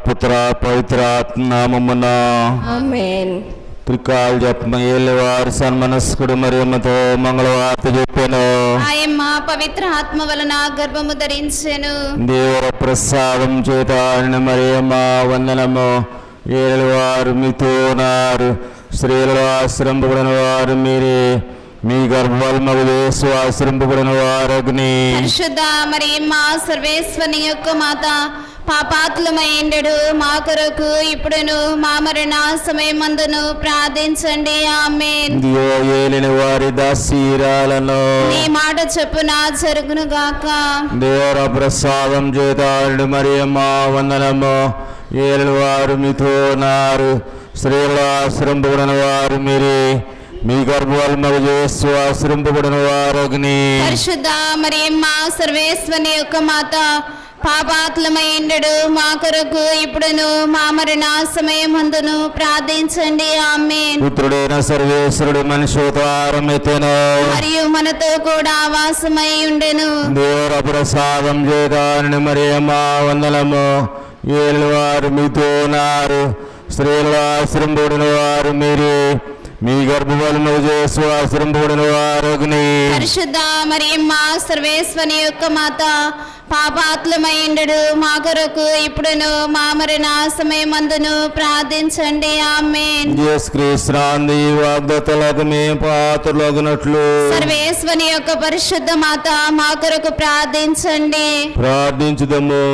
పుత్ర పవిత్ర ఆత్మ నామమున ఆమేన్. త్రికాలు చెప్పమయ్యేళ్ళ వారు సన్మనస్కుడు మరియమ్మతో మంగళవార్త చెప్పాను. ఆయమ్మ పవిత్ర ఆత్మ వలన గర్భము ధరించెను. దేవర ప్రసాదం చేత మరియమ్మ వందనము. ఏళ్ళ వారు మీతో ఉన్నారు, స్త్రీలలో ఆశ్రయింపబడిన వారు మీరే, మీ గర్భఫలమగు యేసు ఆశ్రయింపబడిన వారు అగ్ని. పరిశుద్ధ మరియమ్మ సర్వేశ్వరుని యొక్క మాత, పాపాత్ములమైండెడు మా కొరకు ఇప్పుడును మా మరణ సమయమందును ప్రార్థించండి. ఆమేన్. దియో ఏలిన వారి దాసీరాలను నీ మాట చొప్పున జరుగును గాక. దేవర ప్రసాదం చేత మరియమ్మ వందనము. ఏలిన వారు మీతో ఉన్నారు, స్త్రీలలో ఆశ్రయింపబడిన వారు మీరే, మీ గర్భఫలమగు యేసు ఆశ్రయింపబడిన వారు అగ్ని. పరిశుద్ధ మరియమ్మ సర్వేశ్వరుని యొక్క మాత, పాపాత్ములమైండెడు మా కొరకు ఇప్పుడును మా మరణ సమయమందును ప్రార్థించండి. ఆమేన్. పుత్రుడైన సర్వేశ్వరుడు మనుష్యోతారం ఎత్తెను, మరియు మనతో కూడా వాసమై ఉండెను. దేవర ప్రసాదం చేత మరియమ్మ వందనము. ఏలిన వారు మీతో ఉన్నారు, స్త్రీలలో ఆశ్రయింపబడిన వారు మీరే, మీ గర్భఫలమగు యేసు ఆశ్రయింపబడిన వారు అగ్ని. పరిశుద్ధ మరియమ్మ సర్వేశ్వరుని యొక్క మాత, పాపాత్ములమైండెడు మా కొరకు ఇప్పుడును మా మరణ సమయమందును ప్రార్థించండి. ఆమేన్. యేసుక్రీస్తు వాగ్దత్తలకు మేము పాత్రలగునట్లు సర్వేశ్వరుని యొక్క పరిశుద్ధ మాత మా కొరకు ప్రార్థించండి. ప్రార్థించుదము.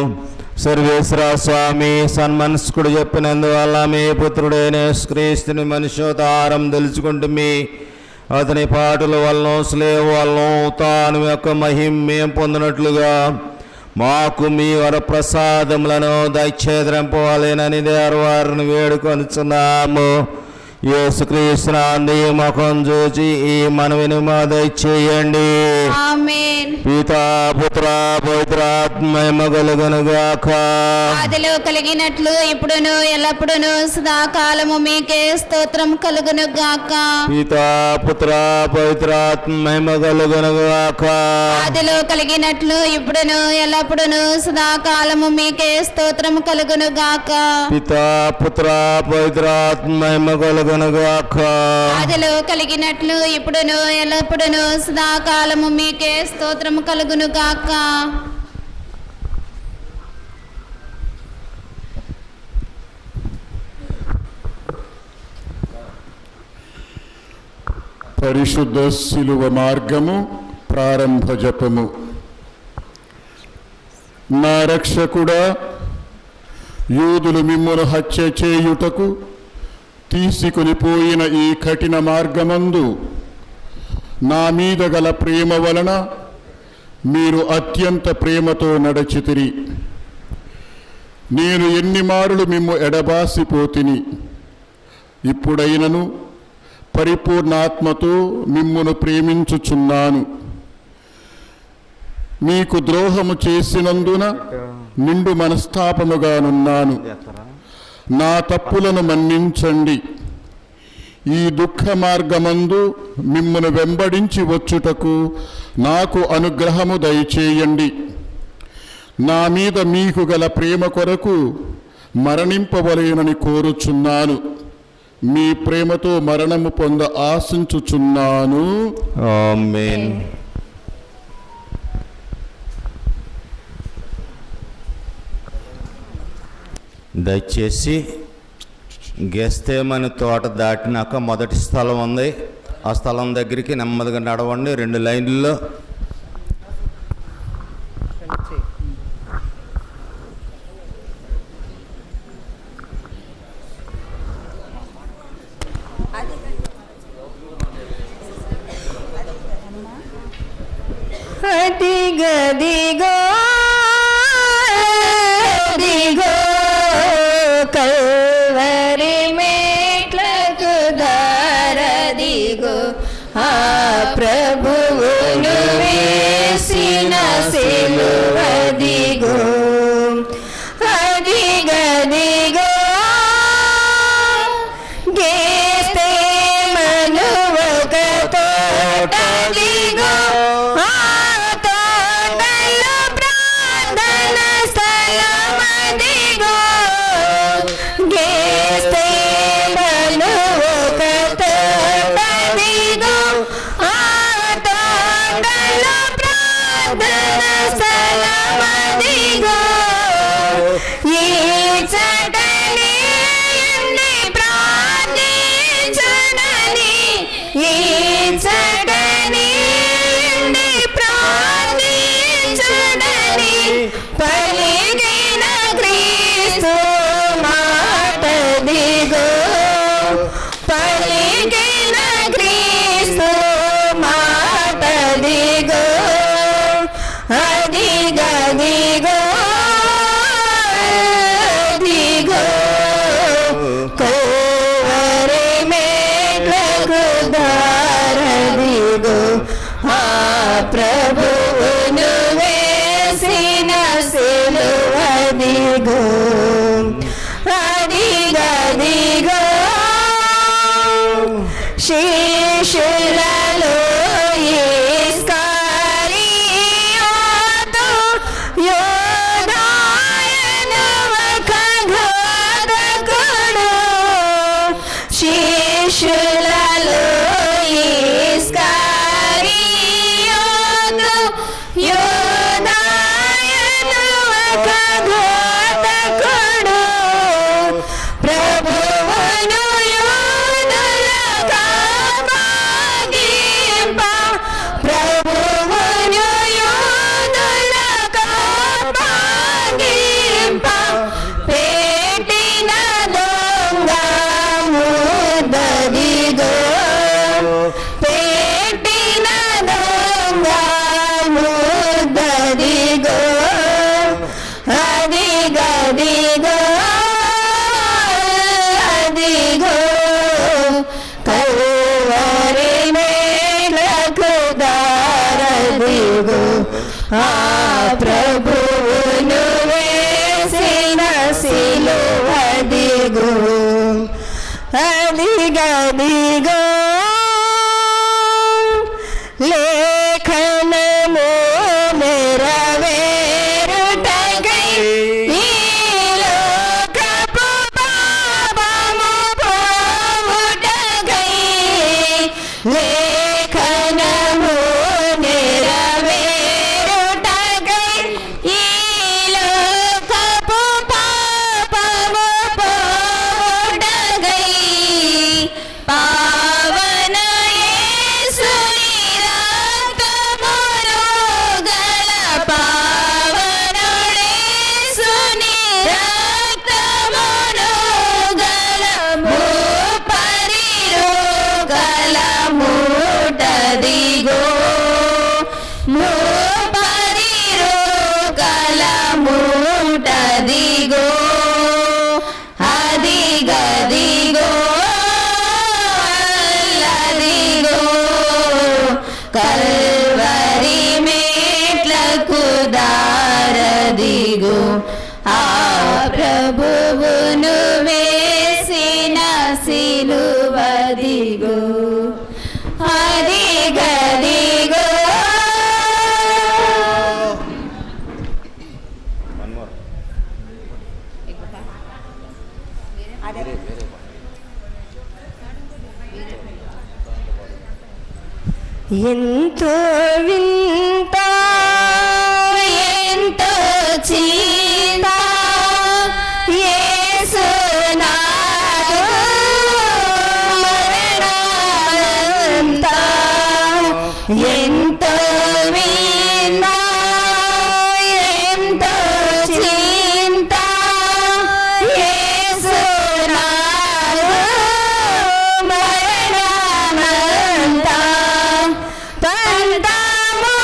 సర్వేశ్వర స్వామి సన్మనస్కుడు చెప్పినందువల్ల మీ పుత్రుడైన యేసుక్రీస్తుని మనుష్యోతారం తెలుసుకుంటుమి. అతని పాటల వలన స్లేవ వలన తాను యొక్క మహిమ మేము పొందినట్లుగా మాకు మీ వరప్రసాదములను దయచేద్రంపవాలేనని దేవవారిని వేడుకొనుచున్నాము. యేసుక్రీస్తు ముఖం చూచి ఈ మనవిని మా దయచేయండి. ఆమేన్. పితా పుత్ర పవిత్రాత్మ మగలుగనుగాక. ఆదిలో కలిగినట్లు ఇప్పుడును ఎల్లప్పుడును సదాకాలము మీకే స్తోత్రం కలుగును గాక. పితా పుత్ర పవిత్రాత్మ మగలుగనుగాక. ఆదిలో కలిగినట్లు ఇప్పుడును ఎల్లప్పుడును సదాకాలము మీకే స్తోత్రం కలుగును గాక. పితా పుత్ర పవిత్రాత్మ మగలుగనుగాక. ఆదిలో కలిగినట్లు ఇప్పుడును ఎల్లప్పుడును సదాకాలము మీకే స్తోత్రం కలుగును గాక. పరిశుద్ధ శిలువ మార్గము ప్రారంభ జపము. నా రక్షకుడా, యూదులు మిమ్మును హత్య చేయుటకు తీసుకొని పోయిన ఈ కఠిన మార్గమందు నా మీద గల ప్రేమ వలన మీరు అత్యంత ప్రేమతో నడచితిరి. నేను ఎన్ని మారులు మిమ్ము ఎడబాసిపోతిని. ఇప్పుడైనను పరిపూర్ణాత్మతో మిమ్మును ప్రేమించుచున్నాను. మీకు ద్రోహము చేసినందున నిండు మనస్తాపముగానున్నాను. నా తప్పులను మన్నించండి. ఈ దుఃఖ మార్గమందు మిమ్మును వెంబడించి వచ్చుటకు నాకు అనుగ్రహము దయచేయండి. నా మీద మీకు గల ప్రేమ కొరకు మరణింపవలేనని కోరుచున్నాను. మీ ప్రేమతో మరణము పొంద ఆశించుచున్నాను. ఆమేన్. దయచేసి గెస్తేమని తోట దాటినాక మొదటి స్థలం ఉంది, ఆ స్థలం దగ్గరికి నెమ్మదిగా నడవండి 2 లైన్లలో. అదిగదిగో దిగో కల్వరి మేట్లకు దారదిగో, ఆ ప్రభువును వేసిన సిలువదిగో. అదిగదిగో గేస్తేమను ఒక తోటదిగో, ఈచటనే ఉండి ప్రార్థించునని ఈచటనే ఉండి ప్రార్థించునని పలికిన క్రీస్తు మాట దిగో పలికిన క్రీస్తు మాట దిగో అదిగదిగో అదిగో కోవరి మేట్లకు దారదిగో ఆ ప్రభువును వేసిన సిలువదిగో అదిగదిగో శిష్యులలో ఇస్కరియోతు యోధాయను ఒక ఘాతకుడు శిష్యులలో ఇస్కరియోతు యోధాయను ఒక ఘాతకుడు ప్రభువును యూదులకు అప్పగింప ప్రభువును యూదులకు అప్పగింప పెట్టిన దొంగ ముద్దదిగో పెట్టిన దొంగ ముద్దదిగో అదిగదిగో అదిగో కల్వరి మేట్లకు దారదిగో ఆ ప్రభువును వేసిన సిలువదిగో అదిగదిగో లేఖనము నెరవేరుటకై ఈ లోకపు పాపము పోవుటకై లేఖనము నెరవేరుటకై ఈ లోకపు పాపము పోవుటకై పావన యేసుని రక్తమును గల పావనుడేసుని రక్తమును గల మూపరిరోగల మూటదిగో మూపరిరోగల మూటదిగో అదిగదిగో అల్లదిగో కల్వరి మేట్లకు దారదిగో ఆ ప్రభువును వేసిన సిలువదిగో అదిగదిగో ఎంతో వింత ఎంతో చింత యేసునాథు మరణానంత ఎంతో వింత ఎంతో చింత యేసునాథు మరణానంత పంతము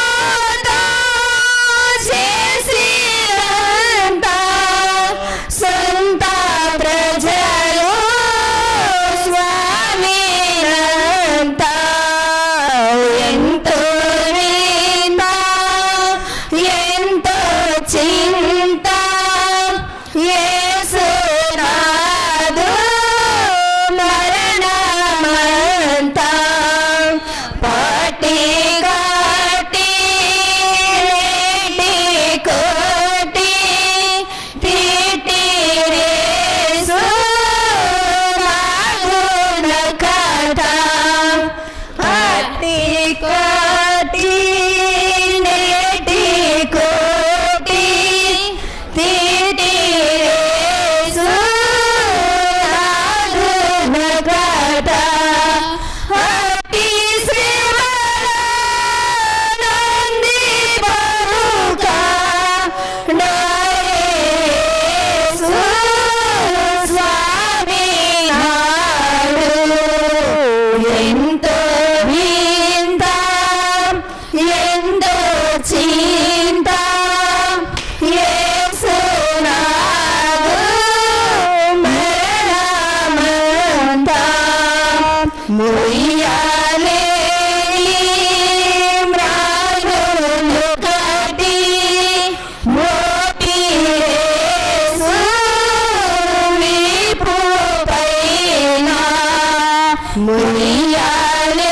ముయ్యాలేని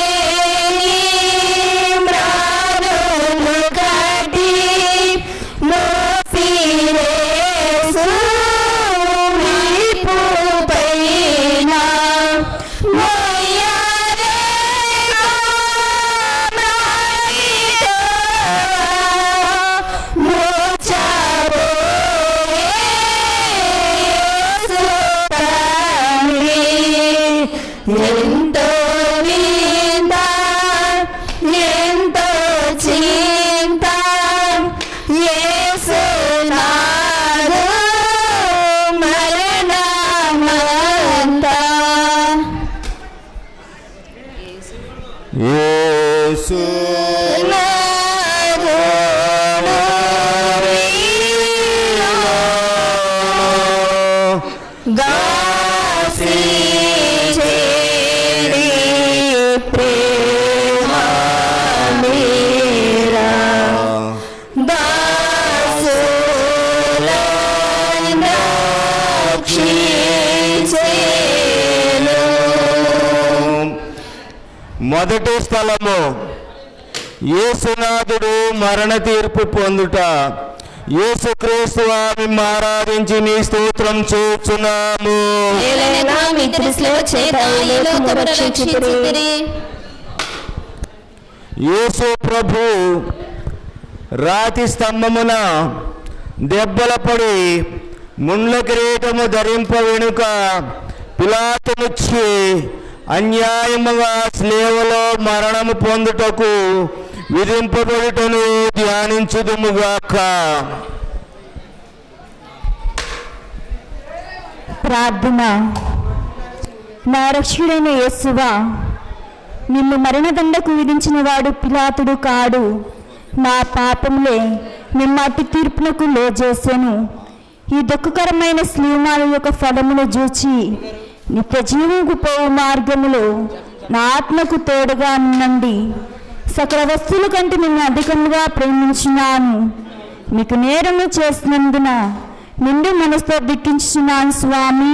మ్రానులు కట్టి మోసివేసు వీపు పైన మొయ్యాలేని మ్రానితో మోచబోయే యేసు తండ్రి. ఎంతో వింత ఎంతో చింత యేసు నాదు మరణమంతా. యేసు దాసి చేరి ప్రేమ మీరా దాసులను రక్షించెను. మొదటి స్థలము యేసునాథుడు మరణ తీర్పు పొందుట. యేసుక్రీస్తు వారిని ఆరాధించి నీ స్తోత్రం చేస్తున్నాము. ఏలైనా మీ దృష్టిలో చేత ఈ లోకము రక్షించితిరి. యేసు ప్రభు రాతి స్తంభమున దెబ్బల పడి ముండ్ల కిరీటము ధరింప వెనుక పిలాతునిచ్చి అన్యాయముగా స్లేవలో మరణము పొందుటకు విధింపబడుటను ధ్యానించుదుముగాక. ప్రార్థన. నా రక్షకుడైన యేసువా, నిన్ను మరణదండకు విధించిన వాడు పిలాతుడు కాడు. నా పాపములే నిన్ను అట్టి తీర్పునకు లోజేసెను. ఈ దుఃఖకరమైన శ్లీమాల యొక్క ఫలమును చూచి నిత్య జీవముకు పోవు మార్గములో నా ఆత్మకు తోడుగా ఉండండి. సకల వస్తువుల కంటే నిన్ను అధికంగా ప్రేమించున్నాను. మీకు నేరము చేసినందున నిండు మనసుతో దుఃఖించున్నాను స్వామి.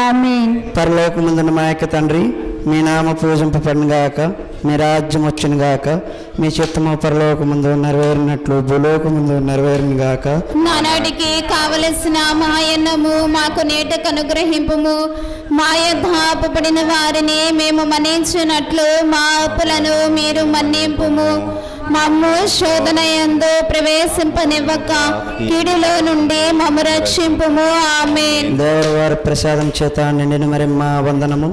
ఆమేన్. పరలోకమందున మా యొక్క తండ్రి, మీ నామ పూజింపబడిన గాక, మీ రాజ్యం వచ్చును గాక, మీ చిత్తము పరలోకమందు నెరవేరినట్లు భూలోకమందు నెరవేరును గాక. నానాటికి కావలసిన మాయన్నము మాకు నేటకు అనుగ్రహింపుము. మా యొద్ద అప్పుపడిన వారిని మేము మన్నించినట్లు మా అప్పులను మీరు మన్నింపుము. మమ్ము శోధన యందు ప్రవేశింపనివ్వక కీడులో నుండి మమ్ము రక్షింపుము. ఆమేన్. దేవర వారి ప్రసాదం చేత నిండిన మరి మా వందనము.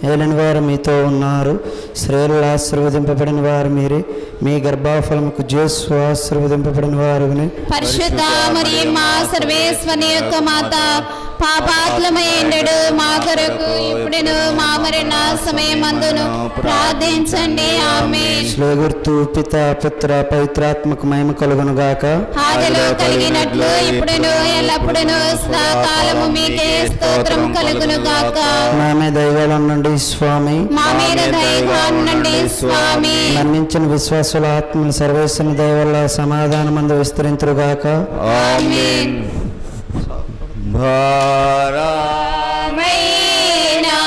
ఏలిన వారు మీతో ఉన్నారు, స్త్రీలు ఆశీర్వదింపబడిన వారు మీరే, మీ గర్భఫలముకు జేసు ఆశీర్వదింపబడిన వారు. పరిశుద్ధ మరియమ్మ సర్వేశ్వని యొక్క మాత, పాపాత్మయండు మా కొరకు ఇప్పుడును మా మరణ సమయమందును ప్రార్థించండి. ఆమేన్. గుర్తు పిత పుత్ర పవిత్రాత్మకు మహిమ కలుగును గాక. ఆదిలో కలిగినట్లు ఇప్పుడును ఎల్లప్పుడును సదాకాలము మీకే స్తోత్రం కలుగును గాక. నా మీద దైవాల నుండి స్వామి, మా మీద దయగా ఉండండి స్వామి. మన్నించిన విశ్వాసుల ఆత్మలు సర్వేశ్వరుని దయ వల్ల సమాధానమందు విస్తరింతురుగాక. ఆమేన్. మైనా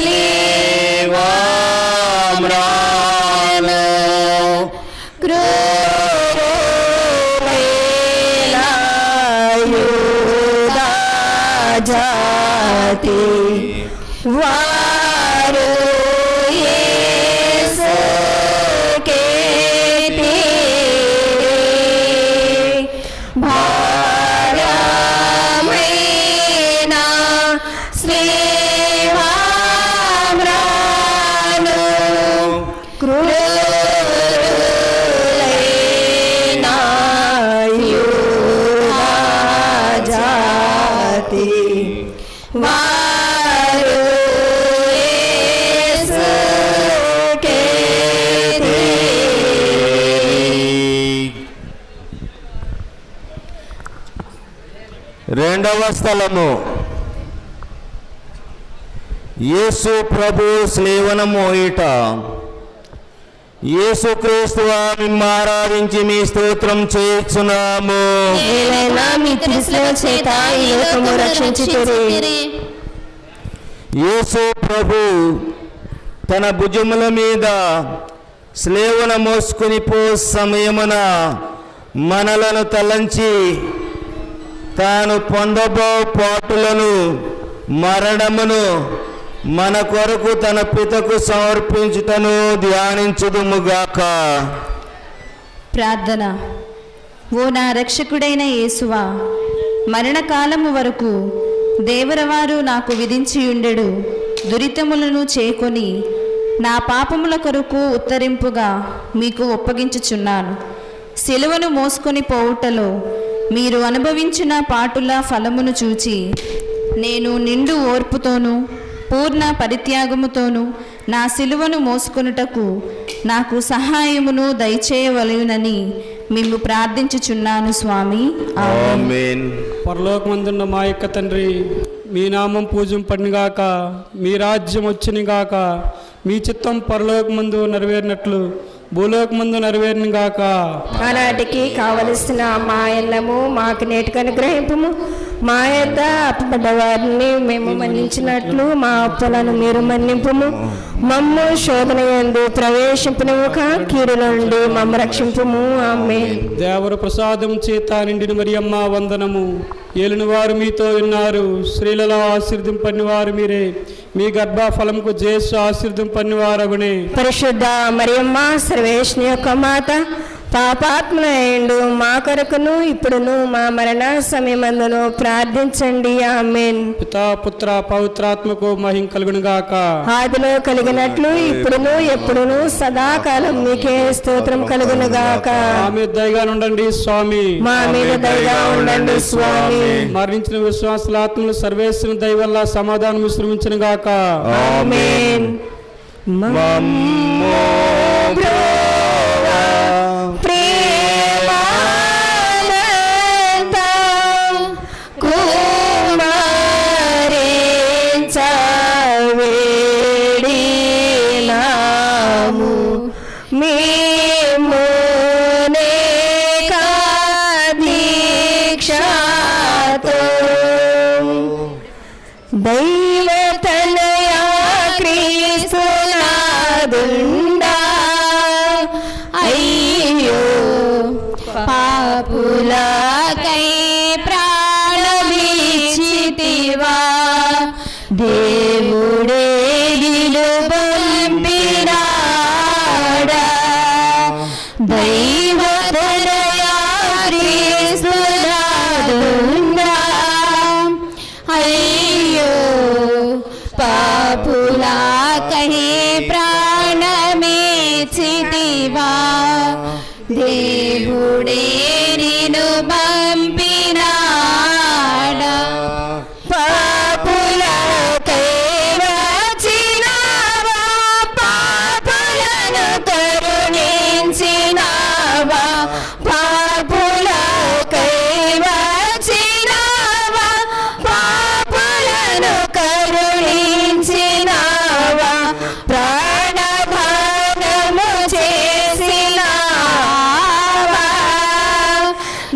స్లీవామ్రాను క్రూరులైన యూదా జాతి వారు యేసుకే భారమైన శ్రీవామ్రాను క్రూరులైన యూదా జాతి వారు యేసుకే రెండవ స్థలము యేసు ప్రభు స్లేవన మోయిట. యేసుక్రీస్తు వారిని ఆరాధించి మీ స్తోత్రం చేస్తున్నాము. ఏలైనా మీ త్రిశూల చేత ఈ లోకము రక్షించితిరి. యేసు ప్రభు తన భుజముల మీద స్లేవన మోసుకొని పో సమయమున మనలను తలంచి తాను పొందబో పాటులను మరణమును మన కొరకు తన పితకు సమర్పించుటను ధ్యానించుదుముగాక. ప్రార్థన. ఓ నా రక్షకుడైన యేసువా, మరణకాలము వరకు దేవరవారు నాకు విధించియుండెడు దురితములను చేకొని నా పాపముల కొరకు ఉత్తరింపుగా మీకు ఒప్పగించుచున్నాను. సిలువను మోసుకొని పోవుటలో మీరు అనుభవించిన పాటుల ఫలమును చూచి నేను నిండు ఓర్పుతోనూ పూర్ణ పరిత్యాగముతోనూ నా సిలువను మోసుకొనుటకు నాకు సహాయమును దయచేయవలెనని మిమ్ము ప్రార్థించుచున్నాను స్వామి. ఆమేన్. పరలోకమందున్న మా యొక్క తండ్రి, మీ నామం పూజింపనిగాక, మీ రాజ్యం వచ్చినగాక, మీ చిత్తం పరలోకమందు నెరవేరినట్లు భూలోకమందు నెరవేరినగాక. ఆనాటికి కావలసిన మా అన్నము మాకు నేటికి అనుగ్రహింపుము. మా యొక్క అప్పబడ్డ వారిని మేము మన్నించినట్లు మా అప్పులను మీరు మన్నింపుము. మమ్ము శోధన యందు ప్రవేశింపనివ్వక కీడుల నుండి మమ్మ రక్షింపుము. ఆమేన్. దేవర ప్రసాదం చేత నిండిన మరియమ్మ వందనము. ఏలిన వారు మీతో ఉన్నారు, స్త్రీలలో ఆశీర్దింపని వారు మీరే, మీ గర్భఫలముకు జేసు ఆశీర్దింపని వారగునే. పరిశుద్ధ మరియమ్మ సర్వేశ్వని యొక్క మాత, పాపాత్ములైండు మా కొరకును ఇప్పుడును మా మరణ సమయమందును ప్రార్థించండి. ఆమేన్. పితా పుత్ర పవిత్రాత్మకు మహిమ కలుగునుగాక. ఆదిలో కలిగినట్లు ఇప్పుడును ఎప్పుడును సదాకాలం మీకే స్తోత్రం కలుగునుగాక. మా మీద దయగా ఉండండి స్వామి. మా మీద దయగా ఉండండి స్వామి. మరణించిన విశ్వాసుల ఆత్మలు సర్వేశ్వరుని దయ వల్ల సమాధానం విశ్రమించిన గాక. ఆమేన్. మమ్ము ప్రేమానంద కుమారించవేడినాము మేమునేక దీక్షతో దైవతనయా క్రీస్తునాదుండా అయ్యో పాపులకై ప్రాణమిచ్చితివా, దేవుడే నిన్ను పంపినాడా. దైవతనయా క్రీస్తునాదుండా అయ్యో పాపులకై ప్రాణమిచ్చితివా, దేవుడే నిన్ను పంపినాడా. పాపులకై వచ్చినావా, పాపులను కరుణించినావా. పాపులకై వచ్చినావా, పాపులను కరుణించినావా. ప్రాణదానము చేసినావా.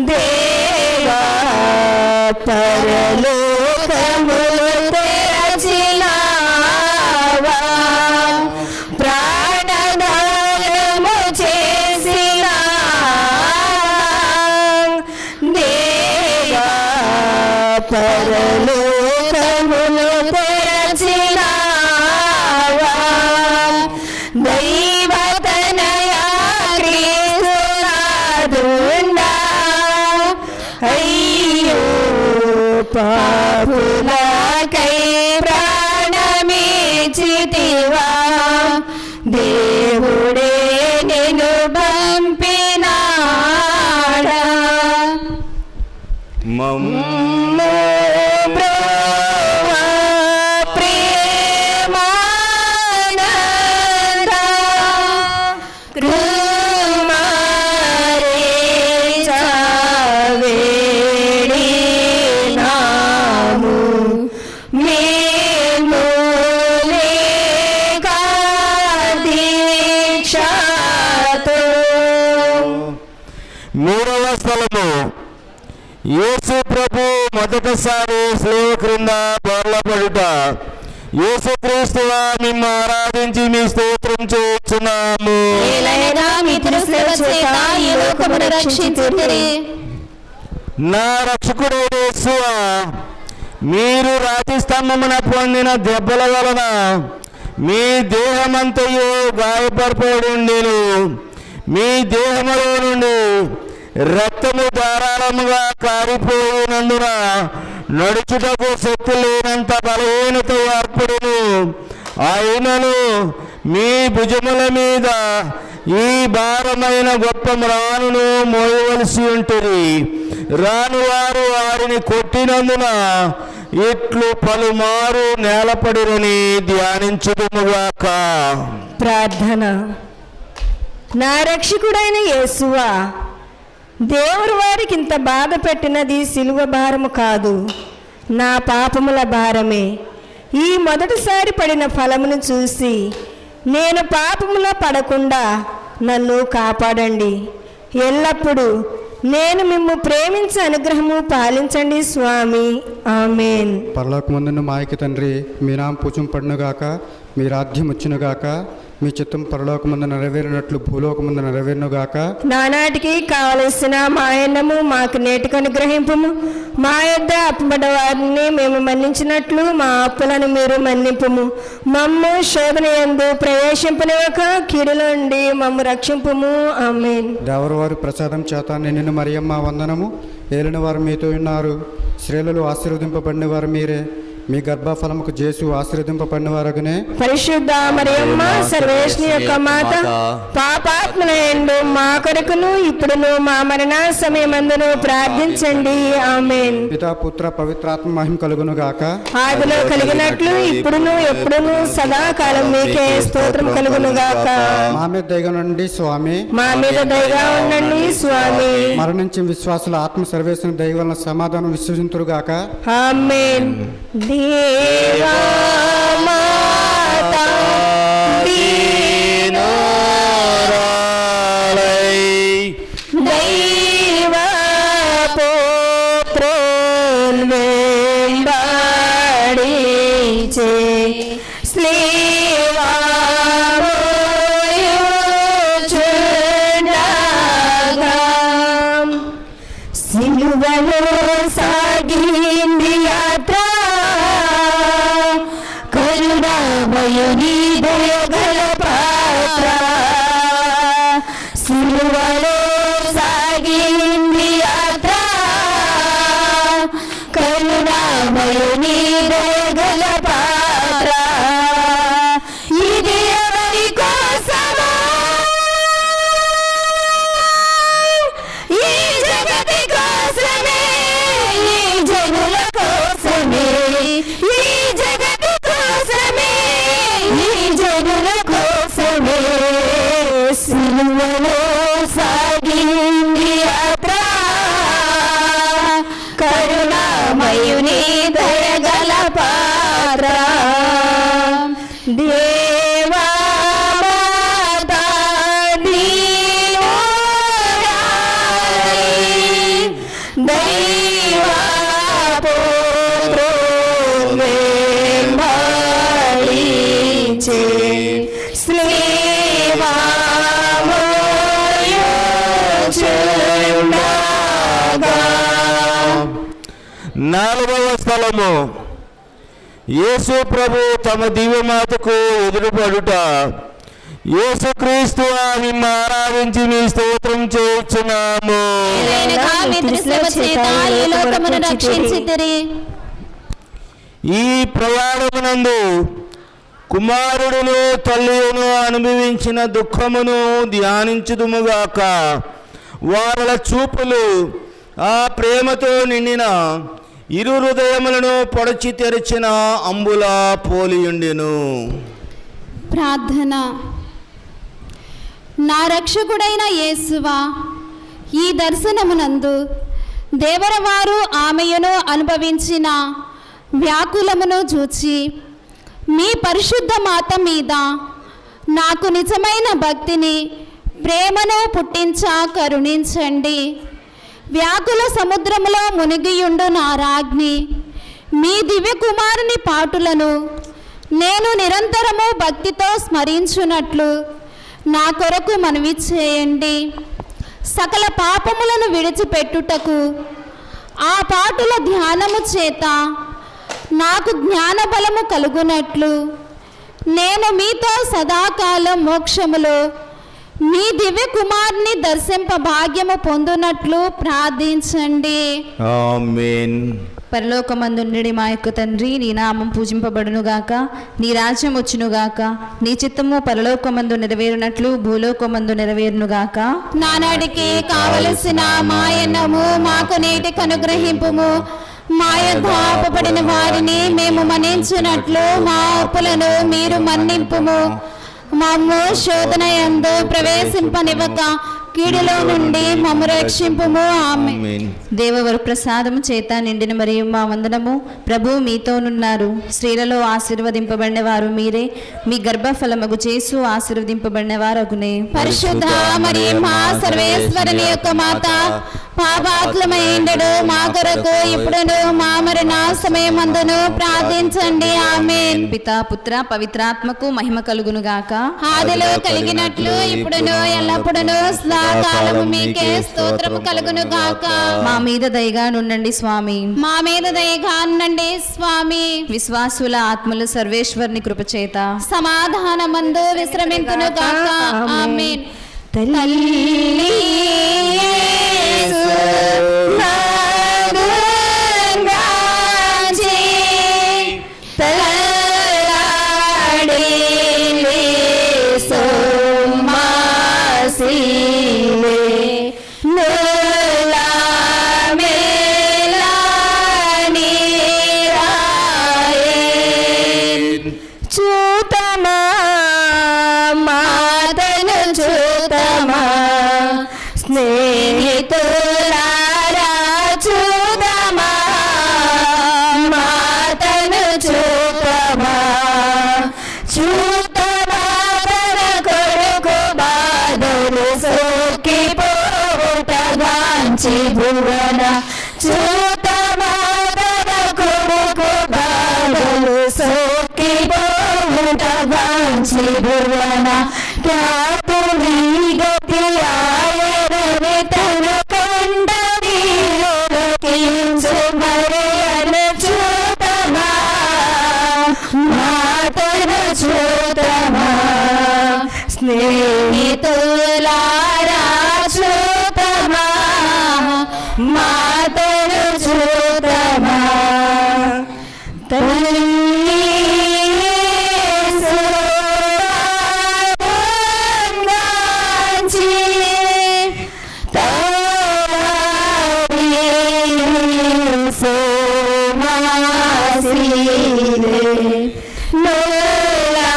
దేవా పరలోకములు తెరచినావా. ప్రాణదానము చేసినావా. దేవా పరలోకములు తెరచినావా. దైవతనయా క్రీస్తునాదుండా అయ్యో పాపులకై ప్రాణమిచ్చితివా, దేవుడే నిన్ను పంపినాడా. మమ్ము బ్రోవా ప్రేమానంద కుమారించవేడినాము మేమునేక దీక్షతో. మూడవ స్థలము. యేసు ప్రభు మొదటిసారి శిలువ క్రింద బోర్లపడుట. యేసుక్రీస్తువా మిమ్ము ఆరాధించి మీ స్తోత్రం చేస్తున్నాము. ఏలైనా మీ తిరుసేవ చేత ఈ లోకమును రక్షించితిరి. నా రక్షకుడైన యేసువా, మీరు రాతి స్తంభమున పొందిన దెబ్బల వలన మీ దేహమంతయు గాయపడిపోయిండెను. మీ దేహములో నుండి రక్తము ధారాళముగా కారిపోయినందున నడుచుటకు శక్తి లేనంత బలహీనత ఏర్పడును. అయినను మీ భుజముల మీద ఈ భారమైన గొప్ప మ్రానును మోయవలసి ఉంటుంది. రానువారు వారిని కొట్టినందున ఇట్లు పలుమారు నేలపడిరని ధ్యానించుదుముగాక. ప్రార్థన. నా రక్షకుడైన యేసువా, దేవుడు వారికి ఇంత బాధ పెట్టినది సిలువ భారము కాదు, నా పాపముల భారమే. ఈ మొదటిసారి పడిన ఫలమును చూసి నేను పాపములో పడకుండా నన్ను కాపాడండి. ఎల్లప్పుడూ నేను మిమ్ము ప్రేమించే అనుగ్రహము పాలించండి స్వామి. ఆమేన్. పరలోకమందున్న మా యొక్క తండ్రి, మీ నామం పూజింపబడునుగాక, మీ రాజ్యం వచ్చునుగాక, మీ చిత్తం పరలోకమందు నెరవేరినట్లు భూలోకమందు నెరవేరునుగాక. నానాటికి కావలసిన మా అన్నము మాకు నేటికి అనుగ్రహింపుము. మా యొద్ద అప్పుబడ్డ వారిని మేము మన్నించినట్లు మా అప్పులను మీరు మన్నింపుము. మమ్ము శోధన యందు ప్రవేశింపనివ్వక కీడులో నుండి మమ్ము రక్షింపుము. ఆమేన్. దేవరవారి ప్రసాదం చేత నిన్ను మరియమ్మ వందనము. ఏలిన వారు మీతో ఉన్నారు, స్త్రీలలో ఆశీర్వదింపబడిన వారు మీరే. మీ గర్భఫలముకు జేసు ఆశీర్వదింపబడిన వారగునే. పరిశుద్ధ మరియమ్మ సర్వేశ్వరుని యొక్క మాత, పాపాత్ములైన మా కొరకును ఇప్పుడును మా మరణ సమయమందును ప్రార్థించండి. ఆమేన్. పితా పుత్ర పవిత్రాత్మ మహిమ కలుగును గాక. ఆదిలో కలిగినట్లు ఇప్పుడును ఎప్పుడును సదాకాలం మీకే స్తోత్రం కలుగును గాక. మా మీద దయగా ఉండండి స్వామి. మా మీద దయగా ఉండండి స్వామి. మరణించిన విశ్వాసుల ఆత్మ సర్వేశ్వరుని దయ వలన సమాధానం విశ్వసింతురు గాక. ఆమేన్. దేవా మాతా దీనోరాలై దైవ పుత్రున్ వెంబడించే శ్రీవామోయుచుండగా సిలువలో సాగింది యాత్ర, కరుణామయుని దయగల పాత్ర. సిలువలో సాగింది యాత్ర, కరుణామయుని దయగల పాత్ర. ఇది ఎవరి కోసమో, ఈ జగతి కోసమే, ఈ జనుల కోసమే, ఈ జగతి కోసమే, ఈ జనుల కోసమే. సిలువలో సాగింది యాత్ర, కరుణామయుని దయగల పాత్ర. దేవా మాతా దీనోరాలై దైవ పుత్రున్ వెంబడించే శ్రీవామోయుచుండగా. 4వ స్థలము, యేసు ప్రభు తమ దివ్యమాతకు ఎదురుపడుట. యేసుక్రీస్తు మిమ్ము ఆరాధించి మీ స్తోత్రం చేయుచున్నాము. ఏలైనా మీ తిరుసేవ చేత ఈ లోకమును రక్షించితిరి. ఈ ప్రయాణమునందు కుమారుడును తల్లియును అనుభవించిన దుఃఖమును ధ్యానించుదుముగాక. వారల చూపులు ఆ ప్రేమతో నిండిన ఇరు హృదయములను పొడచి తెరిచిన అంబులా పోలియుండెను. ప్రార్థన. నా రక్షకుడైన యేసువా, ఈ దర్శనమునందు దేవరవారు ఆమెయును అనుభవించిన వ్యాకులమును చూచి మీ పరిశుద్ధ మాత మీద నాకు నిజమైన భక్తిని ప్రేమను పుట్టించ కరుణించండి. వ్యాకుల సముద్రములో మునిగియుండు నా రాజ్ఞి, మీ దివ్య కుమారుని పాటులను నేను నిరంతరము భక్తితో స్మరించున్నట్లు నా కొరకు మనవి చేయండి. సకల పాపములను విడిచిపెట్టుటకు ఆ పాటుల ధ్యానము చేత నాకు జ్ఞాన బలము కలుగునట్లు నేను మీతో సదాకాలం మోక్షములో మీ దివ్య కుమార్ని దర్శింప భాగ్యము పొందునట్లు ప్రార్థించండి. ఆమేన్. పరలోకమందుండి మా యొక్క తండ్రి, నీ నామం పూజింపబడునుగాక, నీ రాజ్యం వచ్చునుగాక, నీ చిత్తము పరలోకమందు నెరవేరునట్లు భూలోకమందు నెరవేరునుగాక. నానాడికి కావలసిన మాయన్నము మాకు నేటికి అనుగ్రహింపుము. మా యొద్ద అప్పుపడిన వారిని మేము మన్నించున్నట్లు మా అప్పులను మీరు మన్నింపుము. మమ్ము శోధన యందు ప్రవేశింపనివ్వక కీడులో నుండి మమ్ము రక్షింపుము. ఆమేన్. దేవవర ప్రసాదము చేత నిండిన మరియు మా వందనము. ప్రభు మీతోనున్నారు, స్త్రీలలో ఆశీర్వదింపబడిన వారు మీరే, మీ గర్భఫలమగు చేసు ఆశీర్వదింపబడిన వారగునే. పరిశుద్ధ మరియమ్మ సర్వేశ్వరుని యొక్క మాత, పాపాత్మయుండెడు మా కొరకు ఇప్పుడును మా మరణ సమయమందును ప్రార్థించండి. ఆమేన్. పితా పుత్ర పవిత్రాత్మకు మహిమ కలుగునుగాక. ఆదిలో కలిగినట్లు ఇప్పుడును ఎల్లప్పుడును సదాకాలము మీకే స్తోత్రము కలుగును గాక. మా మీద దయగా నుండండి స్వామి. మా మీద దయగా ఉండండి స్వామి. విశ్వాసుల ఆత్మలు సర్వేశ్వరుని కృపచేత సమాధానమందు విశ్రమింతును గాక. ఆమేన్. తల్లి యేసు నాదుగాంచి తలాడిలే సోమాసిలే నోలా మేలాని రాయే చూతమా మాతను చూతమా స్నేహితులారా చూతమా మాతను చూతమా చూతమా తన కొడుకు బాధలు సోకిపోవుటగాంచి భువన చూతమా తన కొడుకు బాధలు సోకిపోవుటగాంచి భువన ఖ్యాతుని గతి ఆయరని తన కొండ వీరులకించు మరియను చూతమా మాతను చూతమా స్నేహితులారా చూతమా మాతను చూతమా తల్లి యేసు నాదుగాంచి తలాడిలే సోమాసిలే నోలా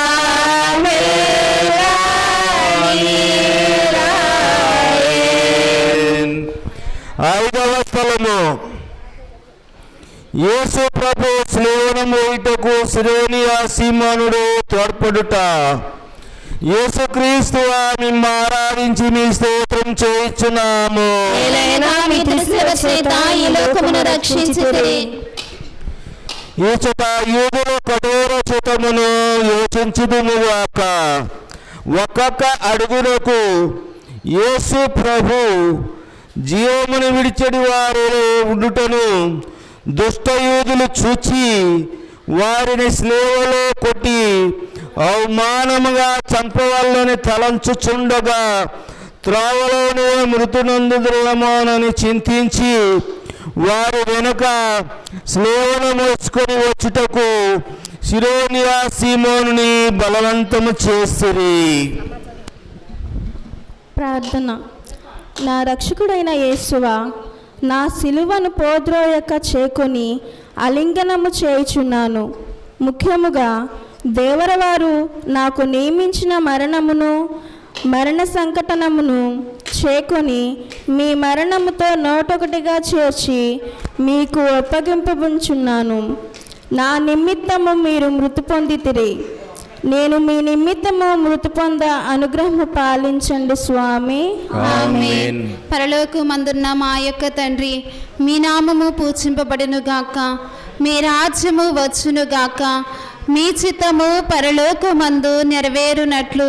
మేలాని రాయే. ఐదవ స్థలము యేసు ప్రభు స్లేవన మోయుటకు సిరేనియా సీమోనుడు తోడ్పడుట. యేసుక్రీస్తు మిమ్మ ఆరాధించి మీ స్తోత్రం చేయుచున్నాము. ఏలైనా మీ త్రిశిలువ చేత ఈ లోకమును రక్షించితిరి. ఈచట యూదుల కఠోర చిత్తమును యోచించుదుముగాక. ఒక్కొక్క అడుగునకు యేసు ప్రభు జీవమును విడిచెడి వారిలో ఉండుటను దుష్టయూదులు చూచి వారిని స్లేవలో కొట్టి అవమానముగా చంపవల్లని తలంచుచుండగా త్రోవలోనే మృతునందుదులమోనని చింతించి వారి వెనుక స్లేవను మోసుకొని వచ్చుటకు సిరేనియా సీమోనుని బలవంతము చేసిరి. ప్రార్థన. నా రక్షకుడైన యేసువా, నా సిలువను పోద్రోయక చేకొని అలింగనము చేయుచున్నాను. ముఖ్యముగా దేవరవారు నాకు నియమించిన మరణ సంకటనమును చేకొని మీ మరణముతో నోటొకటిగా చేర్చి మీకు ఒప్పగింపబుచున్నాను. నా నిమిత్తము మీరు మృతి పొందితిరి. నేను మీ నిమిత్తము మృతి పొంద అనుగ్రహము పాలించండి స్వామి. ఆమేన్. పరలోకమందున్న మా యొక్క తండ్రి, మీ నామము పూజింపబడును గాక. మీ రాజ్యము వచ్చును గాక. మీ చిత్తము పరలోకమందు నెరవేరునట్లు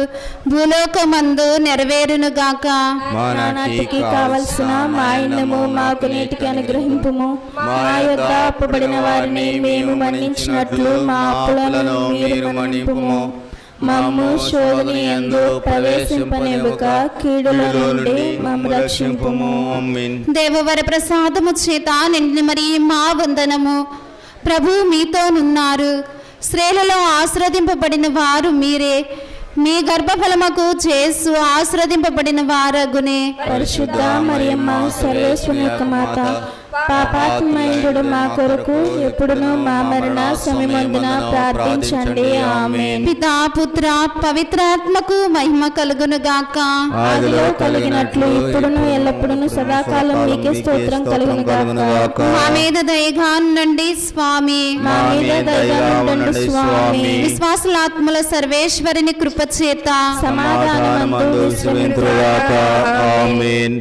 భూలోకమందు నెరవేరునుగాక. మా నాటికి కావలసిన మా అన్నము మాకు నేటికి అనుగ్రహింపుము. మా యొద్ద అప్పుబడిన వారిని మేము మన్నించినట్లు మా అప్పులను మీరు మన్నింపుము. మమ్ము శోధని యందు ప్రవేశింపనివ్వక కీడుల నుండి మమ్ము రక్షింపుము. ఆమేన్. దేవవర ప్రసాదము చేత నిండిన మరి మా వందనము. ప్రభు మీతోనున్నారు. స్త్రీలలో ఆశీర్వదింపబడిన వారు మీరే. మీ గర్భఫలముకు చేసు ఆశీర్వదింపబడిన వారగునే. పరిశుద్ధ మరియమ్మ సర్వేశ్వరుని యొక్క మాత, పాపాత్మయుడు మా కొరకు ఎప్పుడును మా మరణ సమయమందున ప్రార్థించండి. ఆమేన్. పితా పుత్ర పవిత్రాత్మకు మహిమ కలుగును గాక. ఆదిలో కలిగినట్లు ఇప్పుడును ఎల్లప్పుడును సదాకాలం మీకే స్తోత్రం కలుగును గాక. మా మీద దయగా ఉండండి స్వామి. మా మీద దయగా ఉండండి స్వామి. విశ్వాసులాత్మల సర్వేశ్వరుని కృపచేత సమాధానమందు విశ్రమింతురుగాక. ఆమేన్.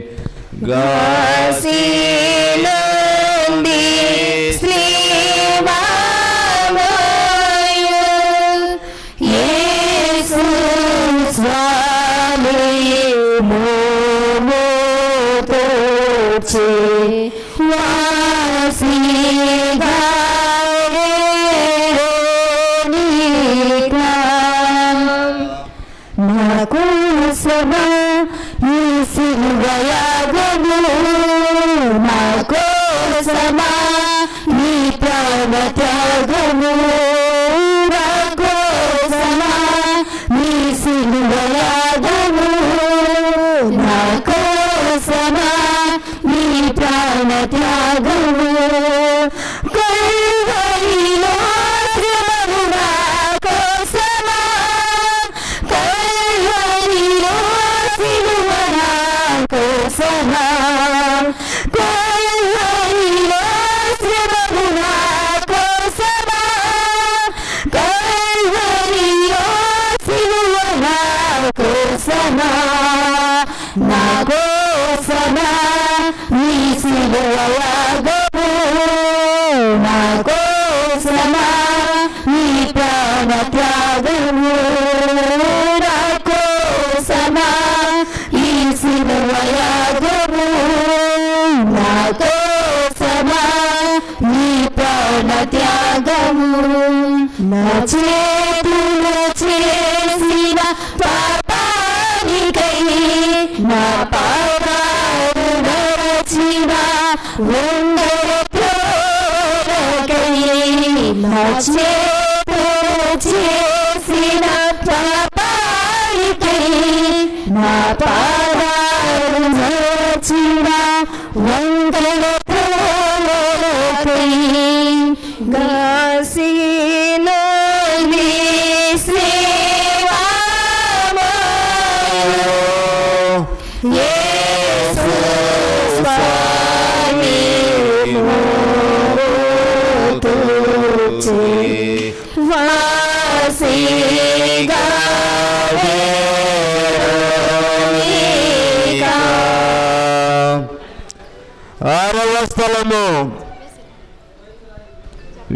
ఆరవ స్థలము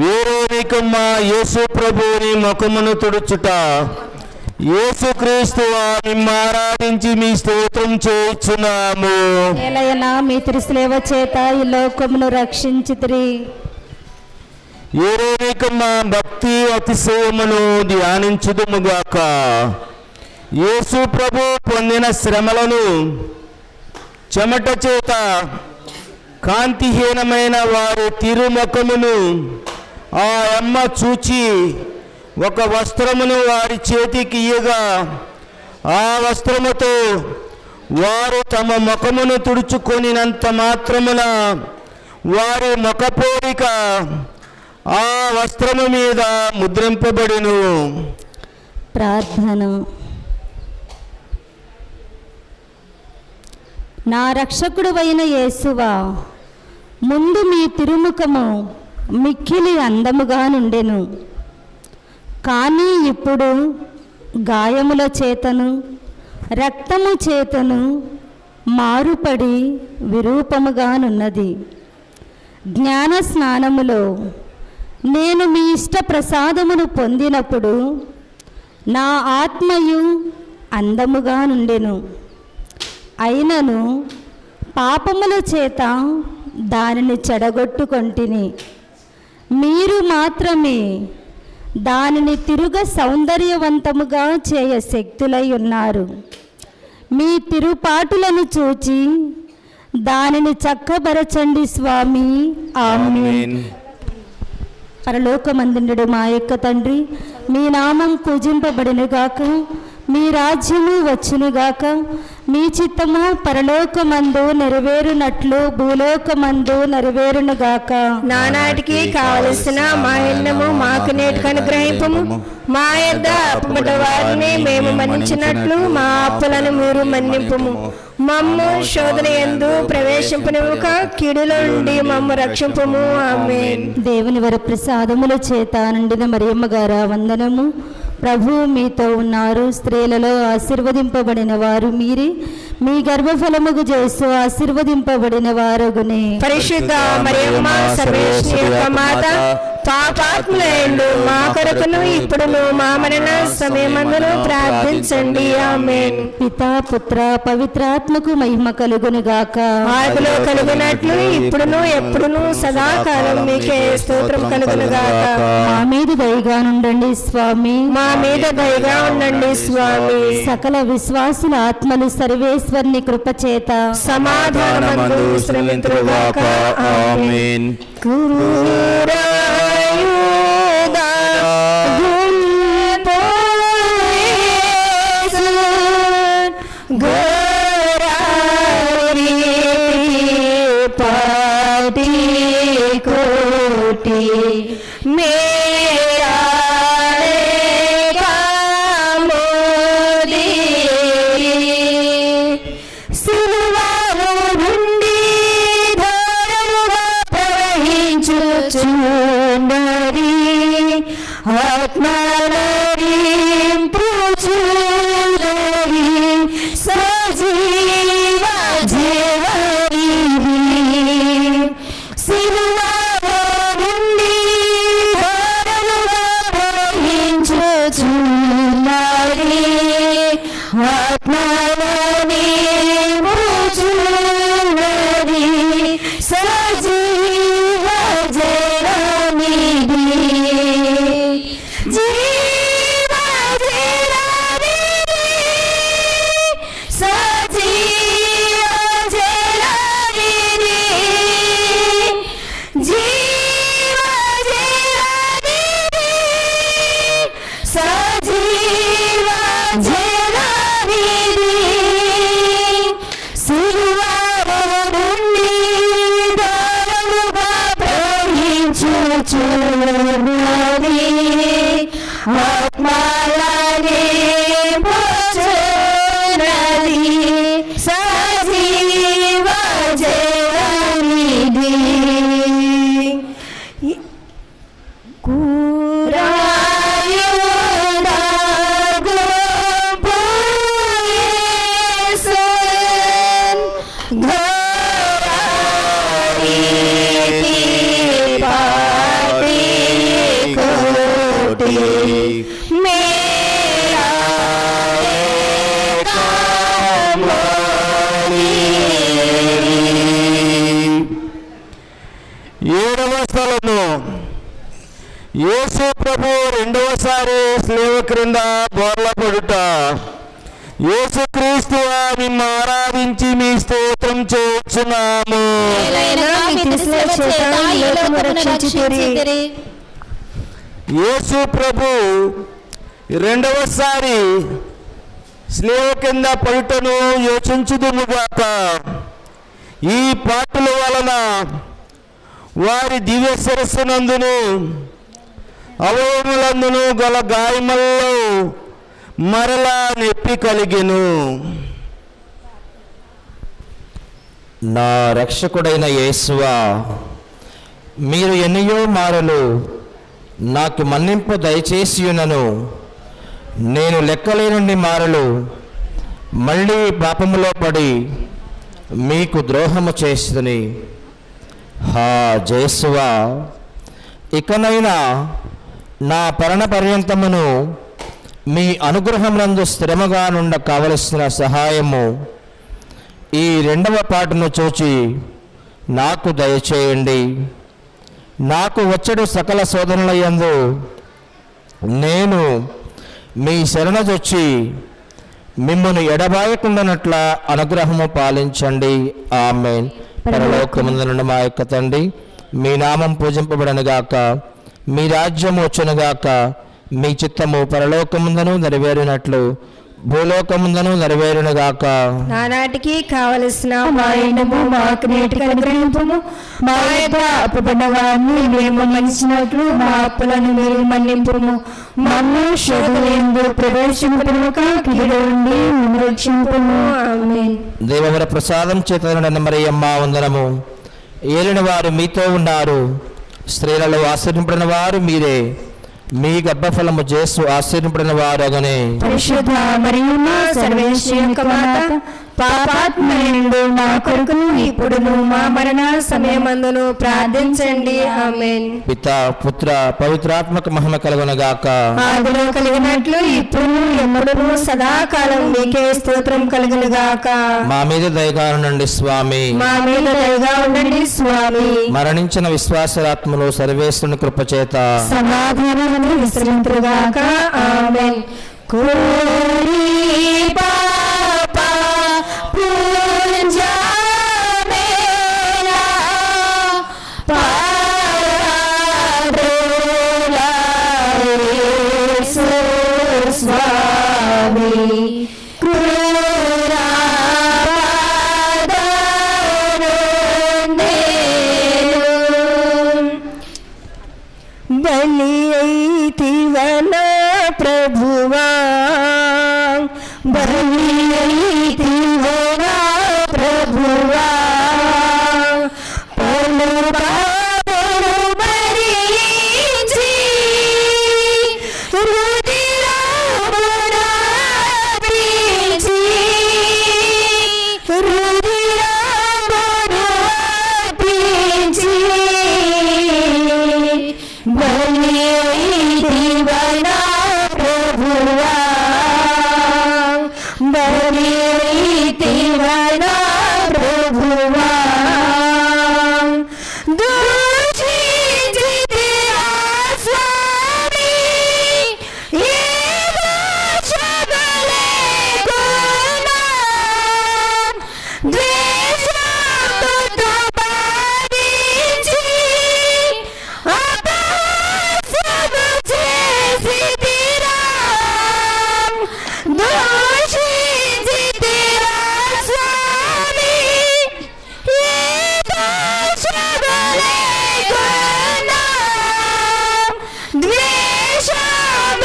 వీరోనికమ్మ యేసు ప్రభువుని ముఖమును తుడుచుట. యేసుక్రీస్తు మిమ్మ ఆరాధించి మీ స్తోత్రం చేయుచున్నాము. ఎలయన మీ తిరుసేవ చేత ఈ లోకమును రక్షించితిరి. వీరోనికమ్మ భక్తి అతిశయమును ధ్యానించుదుముగాక. యేసు ప్రభు పొందిన శ్రమలను చెమట చేత కాంతిహీనమైన వారి తిరుముఖమును ఆ అమ్మ చూచి ఒక వస్త్రమును వారి చేతికి ఇయ్యగా ఆ వస్త్రముతో వారు తమ ముఖమును తుడుచుకొనినంత మాత్రమున వారి ముఖపోలిక ఆ వస్త్రము మీద ముద్రింపబడిను. ప్రార్థన. నా రక్షకుడు అయిన యేసువా, ముందు మీ తిరుముఖము మిక్కిలి అందముగా నుండెను, కానీ ఇప్పుడు గాయముల చేతను రక్తము చేతను మారుపడి విరూపముగానున్నది. జ్ఞాన స్నానములో నేను మీ ఇష్ట ప్రసాదమును పొందినప్పుడు నా ఆత్మయు అందముగా నుండెను. అయినను పాపముల చేత దానిని చెడగొట్టుకొంటిని. మీరు మాత్రమే దానిని తిరుగ సౌందర్యవంతముగా చేయ శక్తులై ఉన్నారు. మీ తిరుపాటులను చూచి దానిని చక్కబరచండి స్వామి. ఆమేన్. పరలోకమందుండు మా యొక్క తండ్రి, మీ నామం పూజింపబడినగాక, మీ రాజ్యము వచ్చునుగాక, మీ చిత్తము పరలోకమందు నెరవేరునట్లు భూలోకమందు నెరవేరునుగాక. నానాటికి కావలసిన మా ఎన్నము మాకు నేటికి అనుగ్రహింపము. మా యొద్ద అప్పుబడ్డ వారిని మేము మన్నించినట్లు మా అప్పులను మీరు మన్నింపుము. మమ్ము శోధన యందు ప్రవేశింపనివ్వక కీడుల నుండి మమ్ము రక్షింపుము. ఆమేన్. దేవుని వరప్రసాదముల చేత నిండిన మరియమ్మ గారా వందనము. ప్రభు మీతో ఉన్నారు. స్త్రీలలో ఆశీర్వదింపబడిన వారు మీరే. మీ గర్భఫలముగు చేస్తూ ఆశీర్వదింపబడిన వారగునే. పరిశుద్ధ మరియమ్మ సర్వేశ్వరి యొక్క మాత, పాపాత్ములైండు మా కొరకును ఇప్పుడును మా మరణ సమయమందును ప్రార్థించండి. ఆమేన్. పితా పుత్ర పవిత్రాత్మకు మహిమ కలుగును గాక. ఆదిలో కలుగునట్లు ఇప్పుడును ఎప్పుడును సదాకాలం మీకే స్తోత్రం కలుగును గాక. మా మీద దయగా నుండండి స్వామి. మా మీద దయగా ఉండండి స్వామి. సకల విశ్వాసుల ఆత్మలు సర్వేశ్వరుని కృపచేత సమాధానమందు విశ్రమింతురుగాక. ఆమేన్. యేసు ప్రభు రెండవసారి స్లేవ క్రింద బోర్లపడుట. యేసుక్రీస్తు మిమ్ము ఆరాధించి మీ స్తోత్రం చేస్తున్నాము. యేసు ప్రభు రెండవసారి స్లేవ కింద పడుటను యోచించుదుముగాక. ఈ పాటల వలన వారి దివ్య శిరస్సునందును అవయములందును గల గాయములలో మరలా నొప్పి కలిగెను. నా రక్షకుడైన యేసువా, మీరు ఎన్నయో మారులు నాకు మన్నింపు దయచేసియునను నేను లెక్కలేనన్ని మారులు మళ్ళీ పాపములో పడి మీకు ద్రోహము చేస్తుని. హా జేసువా, ఇకనైనా నా పరణ పర్యంతమును మీ అనుగ్రహమునందు స్థిరముగా నుండ కావలసిన సహాయము ఈ రెండవ పాటను చూచి నాకు దయచేయండి. నాకు వచ్చడు సకల శోధనల యందు నేను మీ శరణజొచ్చి మిమ్మల్ని ఎడబాయకుండానట్ల అనుగ్రహము పాలించండి. ఆమేన్. పరలోకమందునున్న మా యొక్క తండ్రి, మీ నామం పూజింపబడనుగాక, మీ రాజ్యము వచ్చునుగాక, మీ చిత్తము పరలోకముందను నెరవేరినట్లు భూలోకముందను నెరవేరునుగాక. నానాటికి కావలసిన మా ఎండము మాకు నేటికి అనుగ్రహింపుము. మా యొక్క అప్పుపడిన వారిని మేము మన్నించినట్లు మా అప్పులను మీరు మన్నింపుము. మమ్ము శోధనయందు ప్రవేశింపక కీడు నుండి మమ్ము రక్షింపుము. ఆమేన్. దేవవర ప్రసాదం చేత మరియమ్మ వందనము. ఏలిన వారు మీతో ఉన్నారు, స్త్రీలలో ఆశ్రయింపడిన వారు మీరే, మీ గర్భఫలము చేసు ఆశ్చర్యపడిన వారగనే. పరిశుద్ధ మరియు సర్వేశ్వరి యొక్క మాత, పాపాత్మయుడు మా కొరకును ఇప్పుడును మా మరణ సమయమందును ప్రార్థించండి. ఆమేన్. పితా పుత్ర పవిత్రాత్మక మహిమ కలుగునగాక. ఆదిలో కలిగినట్లు ఇప్పుడు ఎప్పుడును సదాకాలం మీకే స్తోత్రం కలుగునుగాక. మా మీద దయగా ఉండండి స్వామి. మా మీద దయగా ఉండండి స్వామి. మరణించిన విశ్వాసరాత్మలు సర్వేశ్వరుని కృపచేత సమాధానమును విశ్రమింతురుగాక. ఆమేన్. కోరి పాప పూంజా మేలా పారాదోలా యేసు స్వామి క్రూరా బలి అయితివన ప్రభువా, బలి అయితివన ప్రభువా, పలు పాపలు భరించి రుధిరమునార్పించి, రుధిరమునార్పించి బలి అయితివన ప్రభువా, బలి అయితివన ప్రభువా. దూషించితి ఆ స్వామి, ఏ దోషములేకున్నా, ద్వేషముతో బాధించి అపహాస్యము చేసితిరా, దూషించితిరా స్వామి, ఏ దోషములేకున్నా, ద్వేషముతో